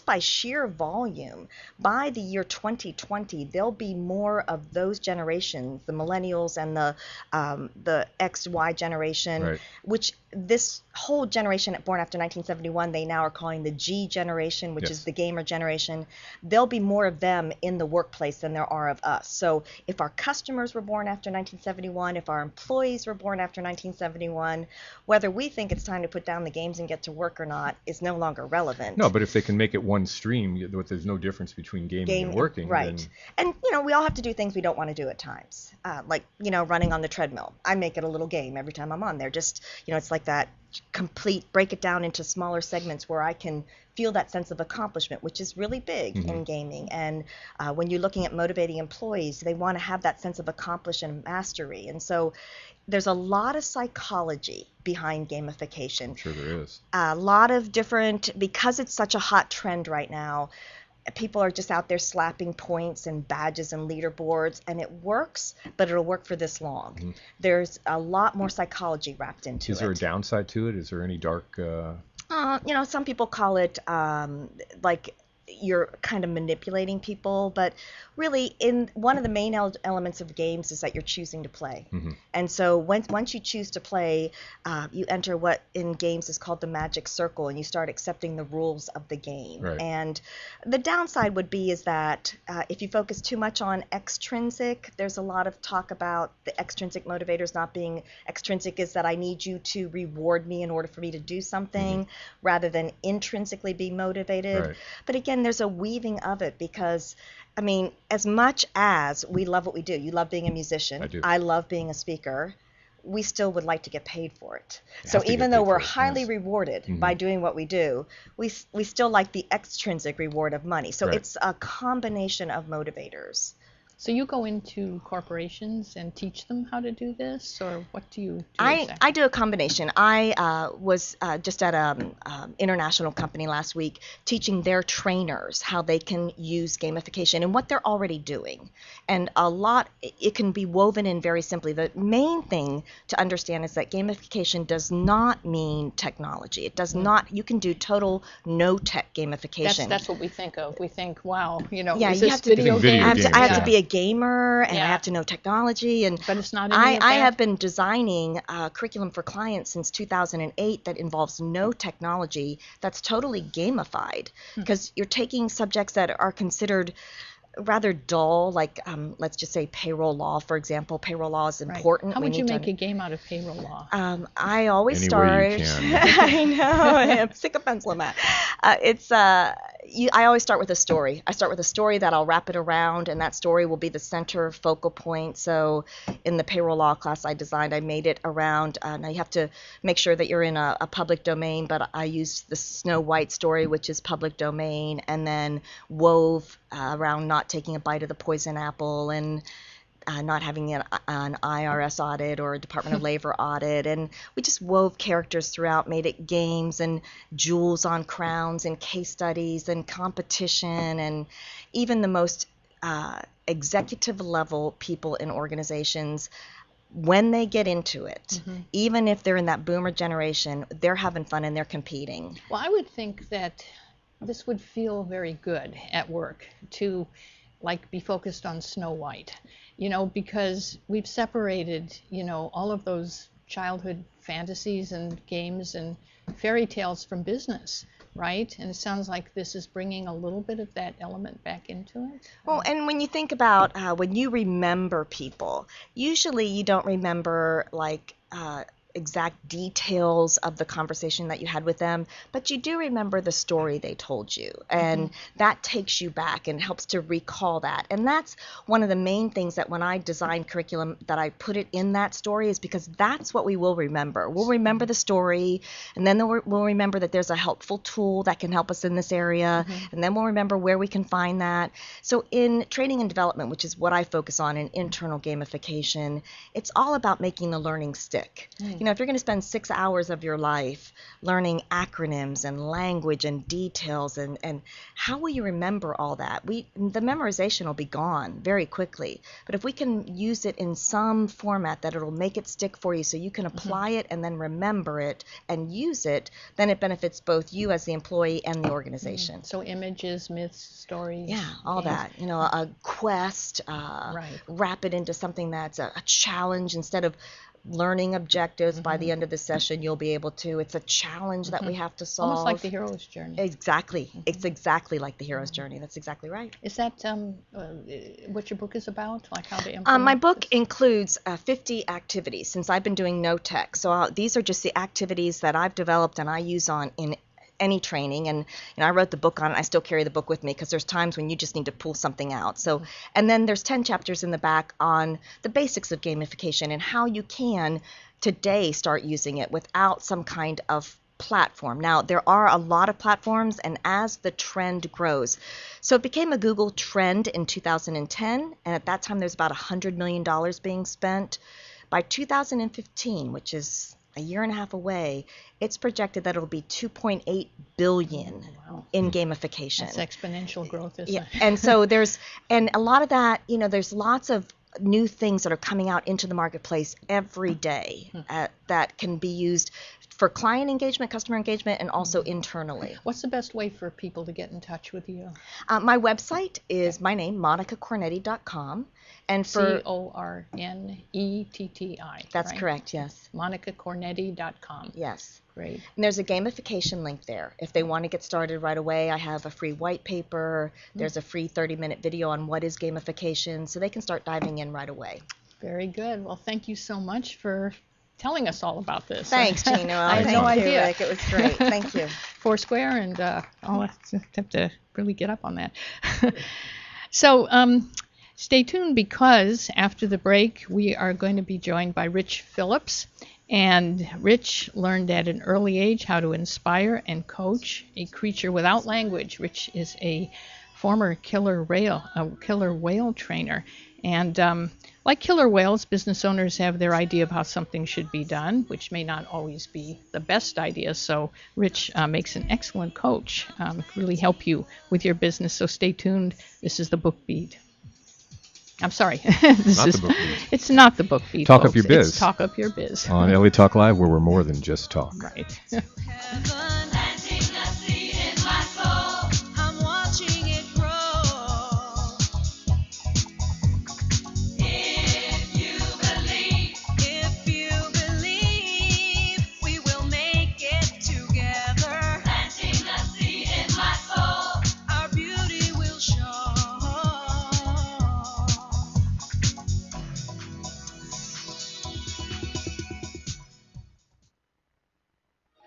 by sheer volume, by the year 2020, there'll be more of those generations, the millennials and the XY generation, which this whole generation born after 1971, they now are calling the G generation, which Yes. is the gamer generation. There'll be more of them in the workplace than there are of us. So if our customers were born after 1971, if our employees were born after 1971, whether we think it's time to put down the games and get to work or not is no longer relevant. No, but if they can make it one stream, there's no difference between gaming and working. Right. Then, And, we all have to do things we don't want to do at times. Like, running on the treadmill. I make it a little game every time I'm on there. Just, it's like that complete, break it down into smaller segments where I can feel that sense of accomplishment, which is really big in gaming. And when you're looking at motivating employees, they want to have that sense of accomplishment and mastery. And so there's a lot of psychology behind gamification. I'm sure there is. A lot of different, because it's such a hot trend right now, people are just out there slapping points and badges and leaderboards, and it works, but it'll work for this long. There's a lot more psychology wrapped into it. Is there a downside to it? Is there any dark... Some people call it like you're kind of manipulating people, but really, in one of the main elements of games is that you're choosing to play. And so once you choose to play, you enter what in games is called the magic circle, and you start accepting the rules of the game. Right. And the downside would be is that if you focus too much on extrinsic, there's a lot of talk about the extrinsic motivators not being extrinsic, is that I need you to reward me in order for me to do something rather than intrinsically be motivated. Right. But again, there's a weaving of it because, I mean, as much as we love what we do, you love being a musician, I do. I love being a speaker, we still would like to get paid for it. You So have to even get though paid we're for it, highly yes. rewarded by doing what we do, we still like the extrinsic reward of money. So Right. it's a combination of motivators. So you go into corporations and teach them how to do this, or what do you do I exactly? do a combination. I was just at an international company last week teaching their trainers how they can use gamification and what they're already doing. And a lot, it can be woven in very simply. The main thing to understand is that gamification does not mean technology. It does not, you can do total no-tech gamification. That's what we think of. We think, wow, Yeah, is you this have to- video Video games? games, I have yeah. to be a gamer and I Yeah. have to know technology, and But it's not any of I that? have been designing curriculum for clients since 2008 that involves no technology, that's totally gamified, because you're taking subjects that are considered rather dull, like let's just say payroll law, for example. Payroll law is Right. important. How We would you need make to- a game out of payroll law? I always Any start. way you can. I know. I'm sick of pencil mat. I always start with a story. I start with a story that I'll wrap it around, and that story will be the center focal point. So, in the payroll law class I designed, I made it around. Now you have to make sure that you're in a public domain, but I used the Snow White story, which is public domain, and then wove around not taking a bite of the poison apple and not having an IRS audit or a Department of Labor audit. And we just wove characters throughout, made it games and jewels on crowns and case studies and competition. And even the most executive level people in organizations, when they get into it, even if they're in that boomer generation, they're having fun and they're competing. Well, I would think that this would feel very good at work to be focused on Snow White, because we've separated, all of those childhood fantasies and games and fairy tales from business, right? And it sounds like this is bringing a little bit of that element back into it. Well, and when you think about when you remember people, usually you don't remember exact details of the conversation that you had with them, but you do remember the story they told you, and that takes you back and helps to recall that. And that's one of the main things that when I design curriculum that I put it in that story, is because that's what we will remember. We'll remember the story, and then we'll remember that there's a helpful tool that can help us in this area, and then we'll remember where we can find that. So in training and development, which is what I focus on in internal gamification, it's all about making the learning stick. If you're going to spend 6 hours of your life learning acronyms and language and details, and how will you remember all that? The memorization will be gone very quickly. But if we can use it in some format that it'll make it stick for you so you can apply it and then remember it and use it, then it benefits both you as the employee and the organization. So images, myths, stories. Yeah, all games. that. A quest, Right. wrap it into something that's a challenge instead of learning objectives. By the end of the session, you'll be able to. It's a challenge that we have to solve. Almost like the hero's journey. Exactly. It's exactly like the hero's journey. That's exactly right. Is that what your book is about? Like how to implement My book this? includes 50 activities since I've been doing no tech. So these are just the activities that I've developed and I use in any training, and I wrote the book on it. I still carry the book with me because there's times when you just need to pull something out. So, and then there's 10 chapters in the back on the basics of gamification and how you can today start using it without some kind of platform. Now, there are a lot of platforms, and as the trend grows, so it became a Google trend in 2010, and at that time there's about $100 million being spent. By 2015, which is a year and a half away, it's projected that it'll be 2.8 billion in gamification. That's exponential growth, isn't it? And so and a lot of that, there's lots of new things that are coming out into the marketplace every day that can be used for client engagement, customer engagement, and also internally. What's the best way for people to get in touch with you? My website is my name, monicacornetti.com. And for Cornetti. That's right? correct, yes. monicacornetti.com. Yes. Great. And there's a gamification link there. If they want to get started right away, I have a free white paper. There's a free 30-minute video on what is gamification, so they can start diving in right away. Very good. Well, thank you so much for telling us all about this. Thanks, Gina. I had no Thank you, idea. Rick. It was great. Thank you. Foursquare, and I'll have to really get up on that. So stay tuned, because after the break, we are going to be joined by Rich Phillips. And Rich learned at an early age how to inspire and coach a creature without language. Rich is a former killer whale trainer. And like killer whales, business owners have their idea of how something should be done, which may not always be the best idea. So Rich makes an excellent coach, really help you with your business. So stay tuned. This is the Book Beat. I'm sorry. The Book Beat. It's not the Book Beat. Talk folks. Up Your Biz. It's Talk Up Your Biz. On LA Talk Live, where we're more than just talk. Right.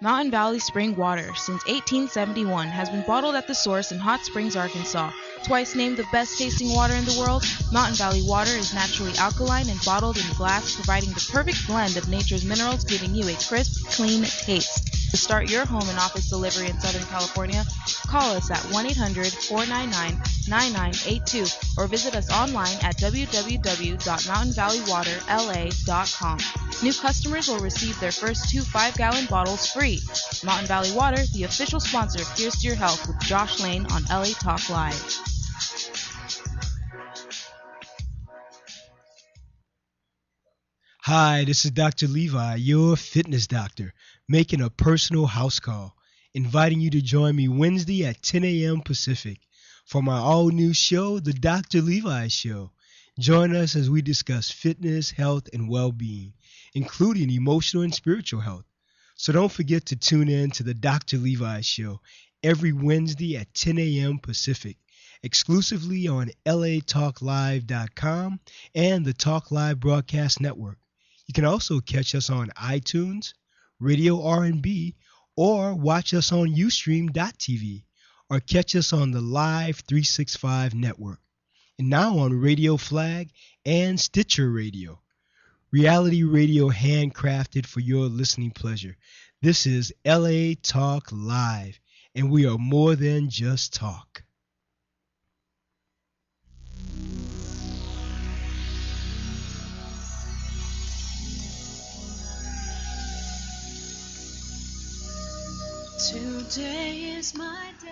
Mountain Valley Spring Water, since 1871, has been bottled at the source in Hot Springs, Arkansas. Twice named the best tasting water in the world, Mountain Valley water is naturally alkaline and bottled in glass, providing the perfect blend of nature's minerals, giving you a crisp, clean taste. To start your home and office delivery in Southern California, call us at 1-800-499-9982 or visit us online at www.mountainvalleywaterla.com. New customers will receive their first 2 5-gallon bottles free. Mountain Valley Water, the official sponsor of Here's to Your Health with Josh Lane on LA Talk Live. Hi, this is Dr. Levi, your fitness doctor, making a personal house call, inviting you to join me Wednesday at 10 a.m. Pacific for my all-new show, The Dr. Levi Show. Join us as we discuss fitness, health, and well-being, including emotional and spiritual health. So don't forget to tune in to The Dr. Levi Show every Wednesday at 10 a.m. Pacific, exclusively on latalklive.com and the Talk Live Broadcast Network. You can also catch us on iTunes, Radio R&B, or watch us on Ustream.tv, or catch us on the Live 365 network, and now on Radio Flag and Stitcher Radio. Reality radio handcrafted for your listening pleasure. This is LA Talk Live, and we are more than just talk.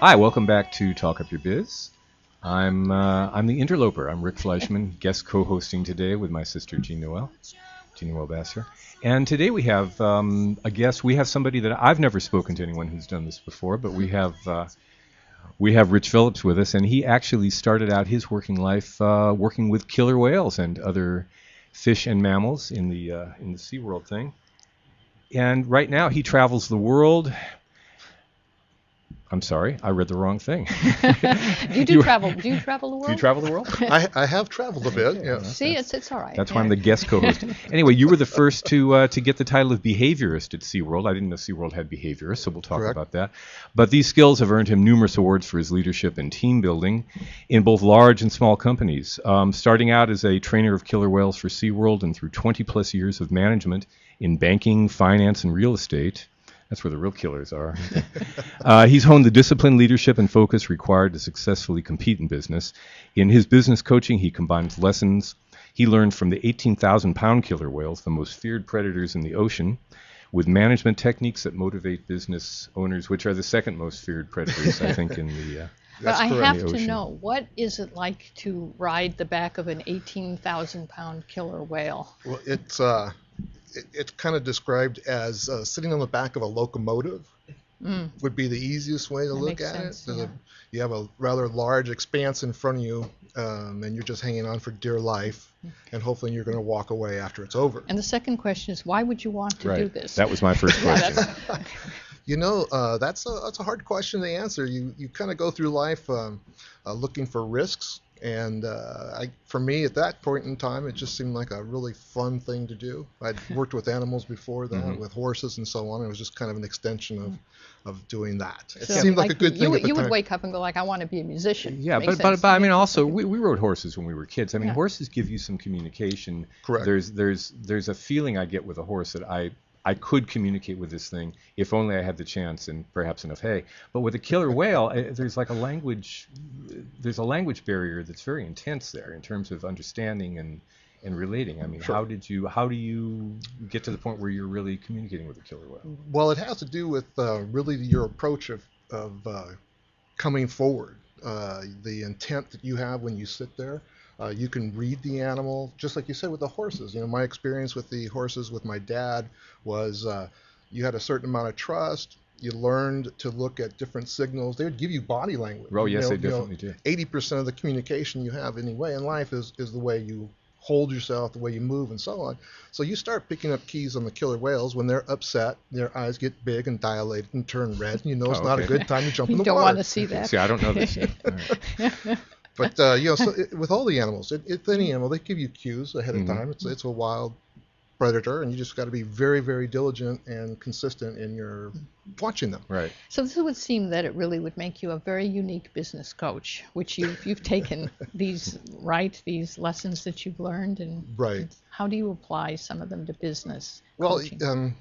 Hi, welcome back to Talk Up Your Biz. I'm the interloper. I'm Rick Fleischman, guest co-hosting today with my sister Jean Noel Bass. And today we have a guest. We have somebody that I've never spoken to anyone who's done this before, but we have Rich Phillips with us, and he actually started out his working life working with killer whales and other fish and mammals in the SeaWorld thing. And right now he travels the world. I'm sorry, I read the wrong thing. Do you travel the world? Do you travel the world? I have traveled a bit. Yeah. See, it's all right. That's why I'm the guest co-host. Anyway, you were the first to get the title of behaviorist at SeaWorld. I didn't know SeaWorld had behaviorists, so we'll talk Correct. about that. But these skills have earned him numerous awards for his leadership and team building in both large and small companies. Starting out as a trainer of killer whales for SeaWorld and through 20-plus years of management in banking, finance, and real estate. That's where the real killers are. He's honed the discipline, leadership, and focus required to successfully compete in business. In his business coaching, he combines lessons he learned from the 18,000-pound killer whales, the most feared predators in the ocean, with management techniques that motivate business owners, which are the second most feared predators, I think, in the But I correct. have The to ocean. know, what is it like to ride the back of an 18,000-pound killer whale? Well, it's kind of described as sitting on the back of a locomotive would be the easiest way to look makes at sense, it. yeah. You have a rather large expanse in front of you, and you're just hanging on for dear life, and hopefully you're going to walk away after it's over. And the second question is, why would you want to do this? That was my first Yeah, question. You know, that's a hard question to answer. You kind of go through life looking for risks, and for me at that point in time, it just seemed like a really fun thing to do. I'd worked with animals before that, with horses and so on. It was just kind of an extension of doing that. It So, seemed like a good thing at the you would time. wake up and go like, I want to be a musician. Yeah, Makes but sense. I mean, also we rode horses when we were kids. I mean, Yeah. horses give you some communication. Correct. There's a feeling I get with a horse that I could communicate with this thing if only I had the chance and perhaps enough hay. But with a killer whale, there's a language barrier that's very intense there in terms of understanding and relating. I mean, Sure. how do you get to the point where you're really communicating with a killer whale? Well, it has to do with really your approach of coming forward, the intent that you have when you sit there. You can read the animal, just like you said with the horses. You know, my experience with the horses with my dad was you had a certain amount of trust. You learned to look at different signals. They would give you body language. Oh, yes, You know, they definitely do. 80% of the communication you have anyway in life is the way you hold yourself, the way you move, and so on. So you start picking up keys on the killer whales when they're upset. Their eyes get big and dilated and turn red, and you know it's not a okay. good time to jump in You the don't water. want to see that. See, I don't know this yet. All right. But with all the animals, it's any animal, they give you cues ahead of time. It's a wild predator, and you just got to be very, very diligent and consistent in your watching them. Right. So this would seem that it really would make you a very unique business coach, which you've taken these lessons that you've learned, and Right. how do you apply some of them to business Well, coaching?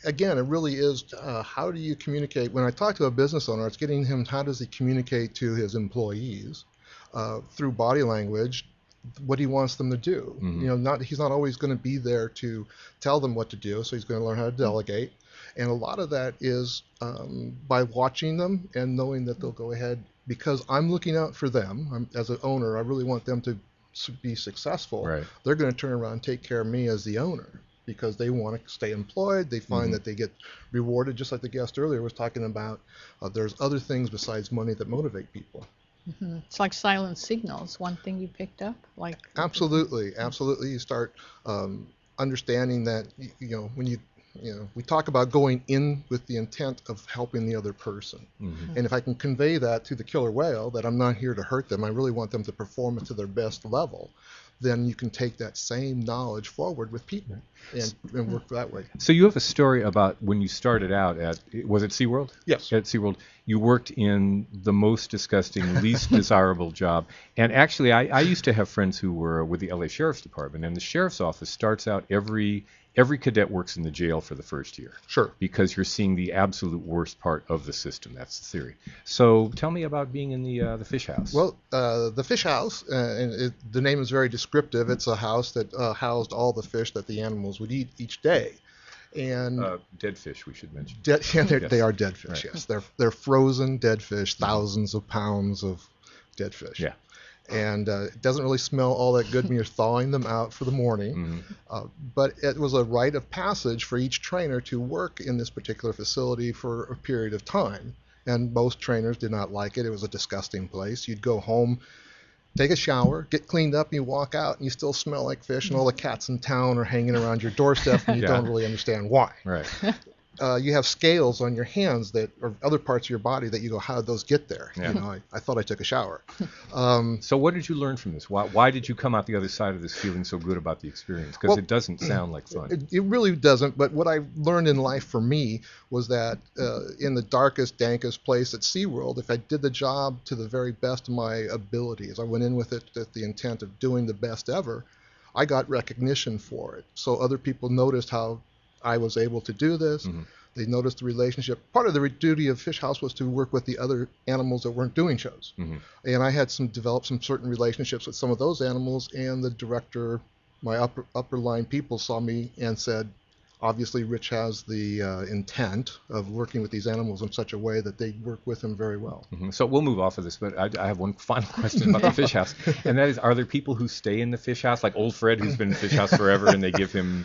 again, it really is how do you communicate? When I talk to a business owner, it's getting him, how does he communicate to his employees through body language what he wants them to do. You know, he's not always going to be there to tell them what to do, so he's going to learn how to delegate. And a lot of that is by watching them and knowing that they'll go ahead, because I'm looking out for them. As an owner, I really want them to be successful. Right. They're going to turn around and take care of me as the owner, because they want to stay employed. They find that they get rewarded, just like the guest earlier was talking about. There's other things besides money that motivate people. It's like silent signals. One thing you picked up, like Absolutely. You start understanding that when we talk about going in with the intent of helping the other person. And if I can convey that to the killer whale, that I'm not here to hurt them, I really want them to perform it to their best level, then you can take that same knowledge forward with people and work that way. So you have a story about when you started out was it SeaWorld? Yes. At SeaWorld. You worked in the most disgusting, least desirable job. And actually, I used to have friends who were with the LA Sheriff's Department, and the Sheriff's Office starts out every cadet works in the jail for the first year. Sure. Because you're seeing the absolute worst part of the system. That's the theory. So tell me about being in the fish house. Well, the fish house, the name is very descriptive. It's a house that housed all the fish that the animals would eat each day. And dead fish, we should mention. they are dead fish, Right. yes. They're frozen dead fish, thousands of pounds of dead fish. Yeah. And it doesn't really smell all that good when you're thawing them out for the morning. But it was a rite of passage for each trainer to work in this particular facility for a period of time. And most trainers did not like it. It was a disgusting place. You'd go home take a shower, get cleaned up, and you walk out, and you still smell like fish, and all the cats in town are hanging around your doorstep, and you Yeah. don't really understand why. Right. You have scales on your hands that, or other parts of your body that you go, how did those get there? Yeah. You know, I thought I took a shower. So what did you learn from this? Why did you come out the other side of this feeling so good about the experience? Because Well, it doesn't sound like fun. It really doesn't. But what I learned in life for me was that in the darkest, dankest place at SeaWorld, if I did the job to the very best of my abilities, I went in with it with the intent of doing the best ever, I got recognition for it. So other people noticed how I was able to do this. Mm-hmm. They noticed the relationship. Part of the duty of Fish House was to work with the other animals that weren't doing shows. Mm-hmm. And I had developed some certain relationships with some of those animals, and the director, my upper line people saw me and said, obviously Rich has the intent of working with these animals in such a way that they work with him very well. Mm-hmm. So we'll move off of this, but I have one final question about the fish house, and that is, are there people who stay in the fish house, like old Fred, who's been in the fish house forever, and they give him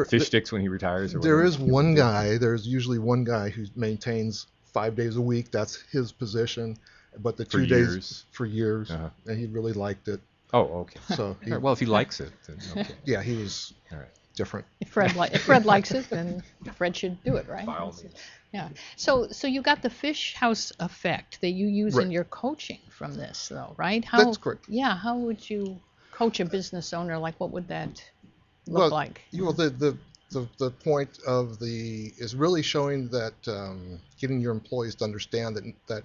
fish sticks when he retires? Or there whatever? is one guy. There's usually one guy who maintains 5 days a week. That's his position. But the 2 days for years, and he really liked it. Oh, okay. So well, if he likes it, then okay. Yeah, he was All right. different. If Fred likes it, then Fred should do it, right? By all means. Yeah. So you got the fish house effect that you use Right. in your coaching from this, though, right? That's correct. Yeah. How would you coach a business owner? Like, what would that look like? The point of is really showing that getting your employees to understand that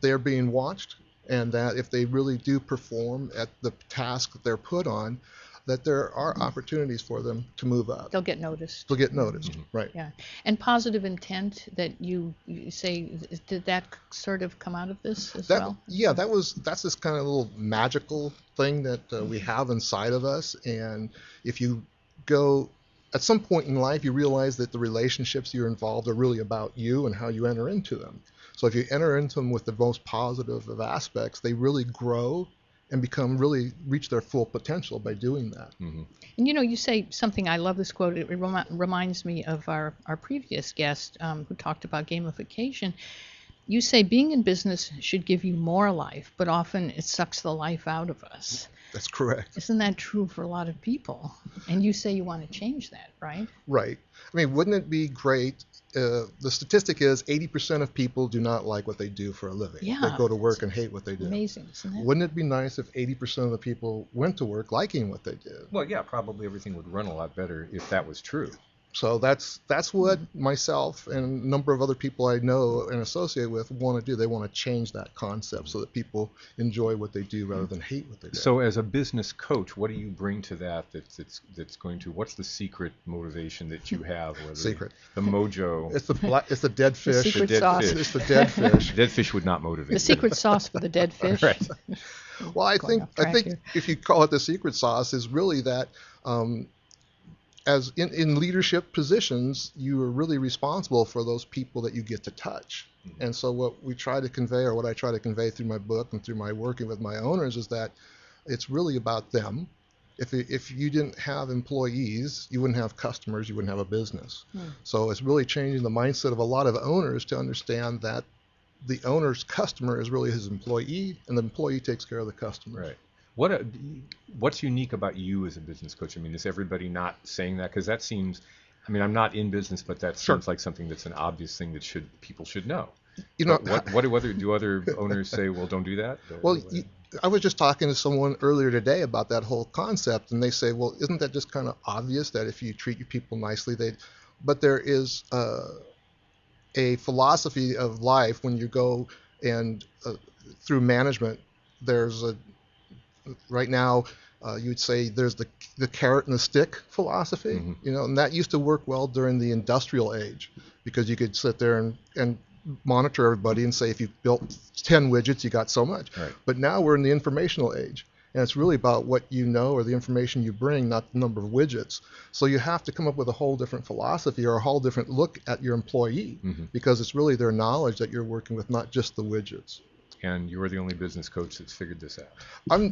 they're being watched, and that if they really do perform at the task that they're put on, that there are opportunities for them to move up. They'll get noticed. They'll get noticed, right? Yeah. And positive intent that you say, did that sort of come out of this as well? Yeah, that's this kind of little magical thing that we have inside of us, and if you go at some point in life, you realize that the relationships you're involved are really about you and how you enter into them. So if you enter into them with the most positive of aspects, they really grow and reach their full potential by doing that. Mm-hmm. And you say something, I love this quote, it reminds me of our previous guest who talked about gamification. You say being in business should give you more life, but often it sucks the life out of us. That's correct. Isn't that true for a lot of people? And you say you want to change that, right? Right. I mean, wouldn't it be great? The statistic is 80% of people do not like what they do for a living. Yeah, they go to work and hate what they do. Amazing, isn't it? Wouldn't it be nice if 80% of the people went to work liking what they did? Well, yeah, probably everything would run a lot better if that was true. So that's what myself and a number of other people I know and associate with want to do. They want to change that concept so that people enjoy what they do rather than hate what they do. So as a business coach, what do you bring to that that's going to, what's the secret motivation that you have? Or the mojo. It's the dead fish. The secret sauce. Fish. It's the dead fish. Dead fish would not motivate. The secret sauce for the dead fish. Right. Well, I think if you call it the secret sauce, is really that as in leadership positions, you are really responsible for those people that you get to touch. Mm-hmm. And so what we try to convey, or what I try to convey through my book and through my working with my owners, is that it's really about them. If you didn't have employees, you wouldn't have customers, you wouldn't have a business. So it's really changing the mindset of a lot of owners to understand that the owner's customer is really his employee, and the employee takes care of the customer. Right. What's unique about you as a business coach? I mean, is everybody not saying that? Because that seems, I mean, I'm not in business, but that seems like something that's an obvious thing that people should know. You know, do other owners say, well, don't do that? Well, I was just talking to someone earlier today about that whole concept, and they say, well, isn't that just kind of obvious that if you treat your people nicely, but there is a philosophy of life when you go and through management, there's right now you'd say there's the carrot and the stick philosophy, and that used to work well during the industrial age, because you could sit there and monitor everybody and say, if you built 10 widgets, you got so much. Right. But now we're in the informational age, and it's really about what you know or the information you bring, not the number of widgets. So you have to come up with a whole different philosophy or a whole different look at your employee, because it's really their knowledge that you're working with, not just the widgets. And you're the only business coach that's figured this out. I'm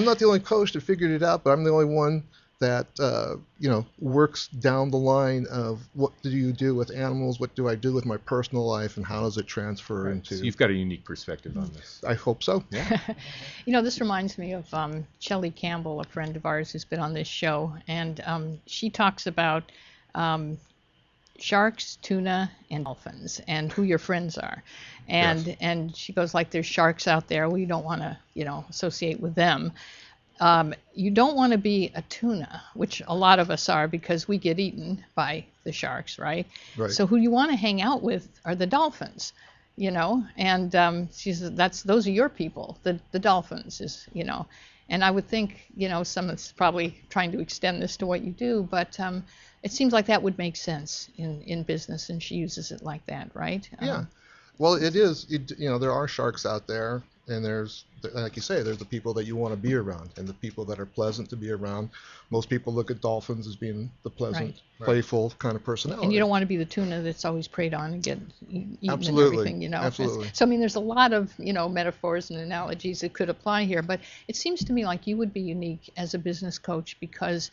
not the only coach that figured it out, but I'm the only one that works down the line of what do you do with animals, what do I do with my personal life, and how does it transfer into. So you've got a unique perspective on this. I hope so. Yeah. This reminds me of Shelley Campbell, a friend of ours who's been on this show, and she talks about sharks, tuna, and dolphins, and who your friends are. And Yes. and she goes, like, there's sharks out there. We don't want to, associate with them. You don't want to be a tuna, which a lot of us are because we get eaten by the sharks, right? Right. So who you want to hang out with are the dolphins, And she says those are your people, the dolphins And I would think, someone's probably trying to extend this to what you do, but it seems like that would make sense in business, and she uses it like that, right? Yeah. Well, it is. There are sharks out there, and there's, like you say, there's the people that you want to be around, and the people that are pleasant to be around. Most people look at dolphins as being the pleasant, Right. playful kind of personality. And you don't want to be the tuna that's always preyed on and get eaten Absolutely. and everything, Absolutely. So, I mean, there's a lot of, metaphors and analogies that could apply here, but it seems to me like you would be unique as a business coach because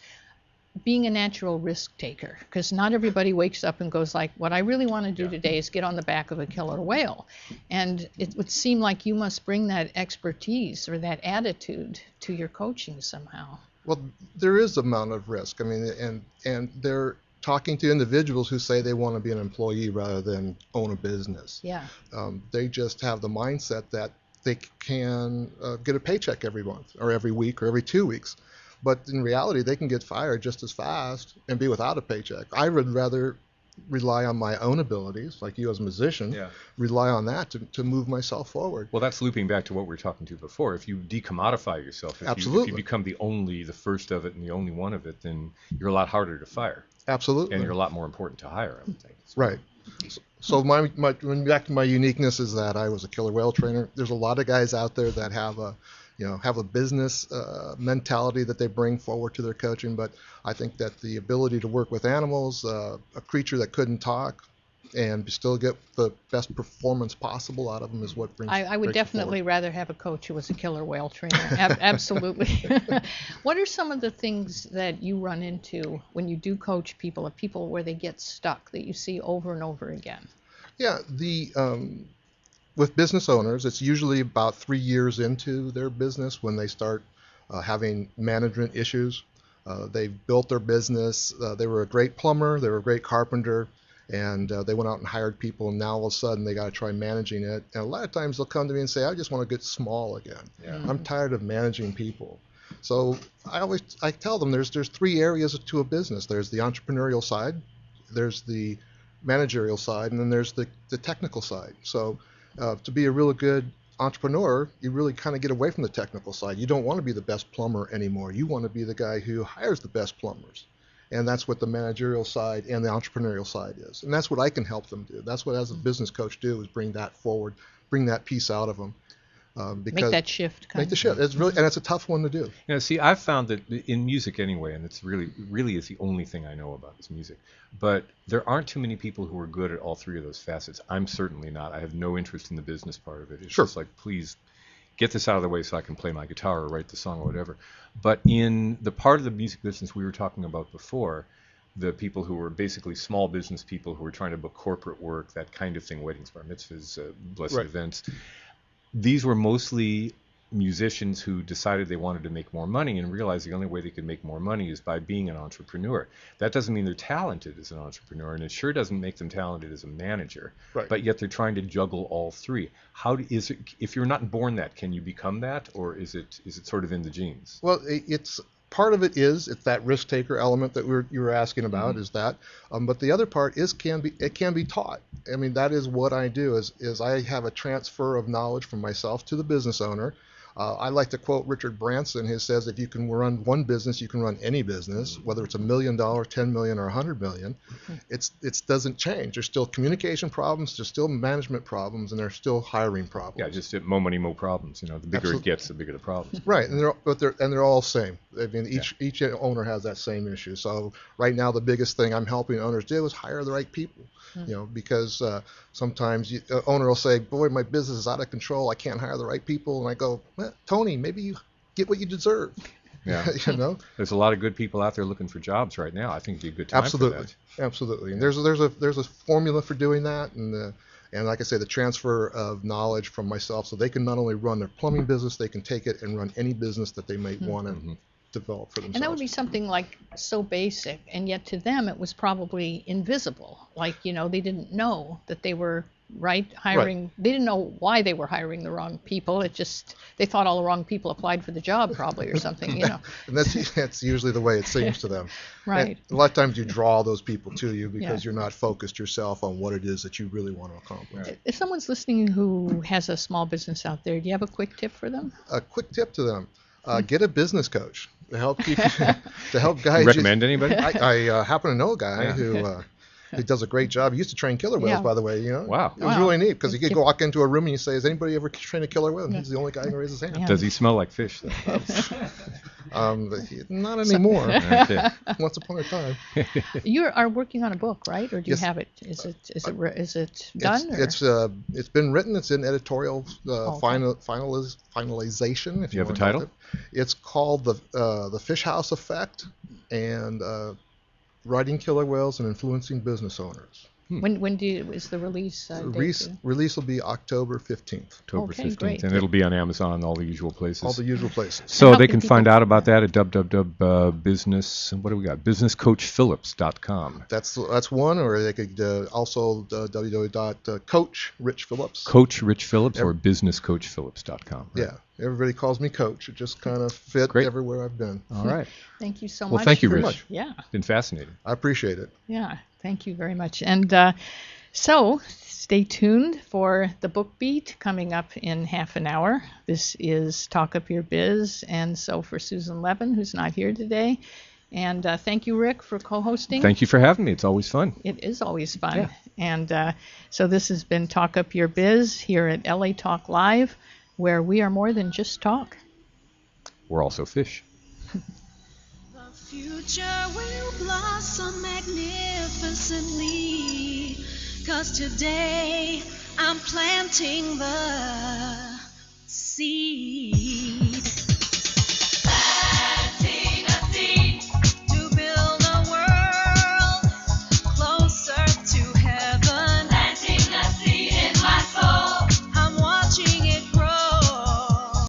being a natural risk taker, because not everybody wakes up and goes like, what I really want to do today is get on the back of a killer whale. And it would seem like you must bring that expertise or that attitude to your coaching somehow. Well, there is amount of risk. I mean, and they're talking to individuals who say they want to be an employee rather than own a business. Yeah. They just have the mindset that they can get a paycheck every month or every week or every 2 weeks. But in reality, they can get fired just as fast and be without a paycheck. I would rather rely on my own abilities, like you as a musician, rely on that to move myself forward. Well, that's looping back to what we were talking to before. If you decommodify yourself, if Absolutely. you become the first of it and the only one of it, then you're a lot harder to fire. Absolutely. And you're a lot more important to hire, I would think. Right. So my back to my uniqueness is that I was a killer whale trainer. There's a lot of guys out there that have a business mentality that they bring forward to their coaching, but I think that the ability to work with animals, a creature that couldn't talk, and still get the best performance possible out of them is what brings. I would brings it definitely forward. rather have a coach who was a killer whale trainer. Absolutely. What are some of the things that you run into when you do coach people, of people where they get stuck that you see over and over again? Yeah, with business owners, it's usually about 3 years into their business when they start having management issues. They've built their business. They were a great plumber. They were a great carpenter. And they went out and hired people. And now all of a sudden they got to try managing it. And a lot of times they'll come to me and say, I just want to get small again. Yeah. I'm tired of managing people. So I tell them there's 3 areas to a business. There's the entrepreneurial side, there's the managerial side, and then there's the technical side. So to be a really good entrepreneur, you really kind of get away from the technical side. You don't want to be the best plumber anymore. You want to be the guy who hires the best plumbers. And that's what the managerial side and the entrepreneurial side is. And that's what I can help them do. That's what, as a business coach, do is bring that forward, bring that piece out of them. Because Make that shift. Make the shift. It's really, and it's a tough one to do. See, I've found that in music anyway, and it's really is the only thing I know about is music, but there aren't too many people who are good at all 3 of those facets. I'm certainly not. I have no interest in the business part of it. It's just like, please get this out of the way so I can play my guitar or write the song or whatever. But in the part of the music business we were talking about before, the people who were basically small business people who were trying to book corporate work, that kind of thing, weddings, bar mitzvahs, blessed events, these were mostly musicians who decided they wanted to make more money and realized the only way they could make more money is by being an entrepreneur. That doesn't mean they're talented as an entrepreneur, and it sure doesn't make them talented as a manager. Right. But yet they're trying to juggle all 3. Is it, if you're not born that, can you become that, or is it sort of in the genes? Well, it's part of it's that risk taker element that you were asking about, is that. But the other part it can be taught. I mean, that is what I do is I have a transfer of knowledge from myself to the business owner. I like to quote Richard Branson, who says, if you can run one business, you can run any business, whether it's $1 million, $10 million, or $100 million. It doesn't change. There's still communication problems, there's still management problems, and there's still hiring problems. Yeah, just more money, more problems. The bigger it gets, the bigger the problems. Right, and they're all the same. I mean, each owner has that same issue. So right now, the biggest thing I'm helping owners do is hire the right people. Because sometimes owner will say, boy, my business is out of control. I can't hire the right people. And I go, well, Tony, maybe you get what you deserve. Yeah. You know, There's a lot of good people out there looking for jobs right now. I think it'd be a good time absolutely, for that. absolutely. And there's a formula for doing that, and like I say, the transfer of knowledge from myself, so they can not only run their plumbing business, they can take it and run any business that they might want to develop for themselves. And that would be something like so basic, and yet to them it was probably invisible. Like, they didn't know that they were hiring. Right. They didn't know why they were hiring the wrong people. It just, they thought all the wrong people applied for the job probably or something, And that's usually the way it seems to them. Right. And a lot of times you draw those people to you because Yeah. you're not focused yourself on what it is that you really want to accomplish. Right. If someone's listening who has a small business out there, do you have a quick tip for them? A quick tip to them: get a business coach to help you to help guide Recommend you. anybody? I happen to know a guy Yeah. who does a great job. He used to train killer whales, Yeah. by the way. Wow. It was really neat because he could walk into a room and you say, "Has anybody ever trained a killer whale?" And he's the only guy who raises his hand. Yeah. Does he smell like fish, though? Not anymore. Okay. Once upon a time. You are working on a book, right? Or do you Yes. have it? Is it done? It's been written. It's in editorial Okay. finalization. If Do you have a want to title? call it. It's called the Fish House Effect and writing killer whales and influencing business owners. When is the release date? Release will be October 15th. October Okay, 15th. great. And it'll be on Amazon and all the usual places. All the usual places. So How they can can find people- out about that at www.business, what do we got? businesscoachphillips.com. That's one, or they could also www.coach Rich Phillips. Coach Rich Phillips or businesscoachphillips.com. Yeah, everybody calls me Coach. It just kind of fit Great. everywhere I've been. All right. Thank you so Well, much. thank you, for- Rich. Yeah. It's been fascinating. I appreciate it. Yeah, thank you very much. And so stay tuned for the book beat coming up in half an hour. This is Talk Up Your Biz. And so for Susan Levin, who's not here today, and thank you, Rick, for co-hosting. Thank you for having me. It's always fun. It is always fun. Yeah. And so this has been Talk Up Your Biz here at LA Talk Live, where we are more than just talk. We're also fish. The future will blossom magnificently, 'cause today I'm planting the seed.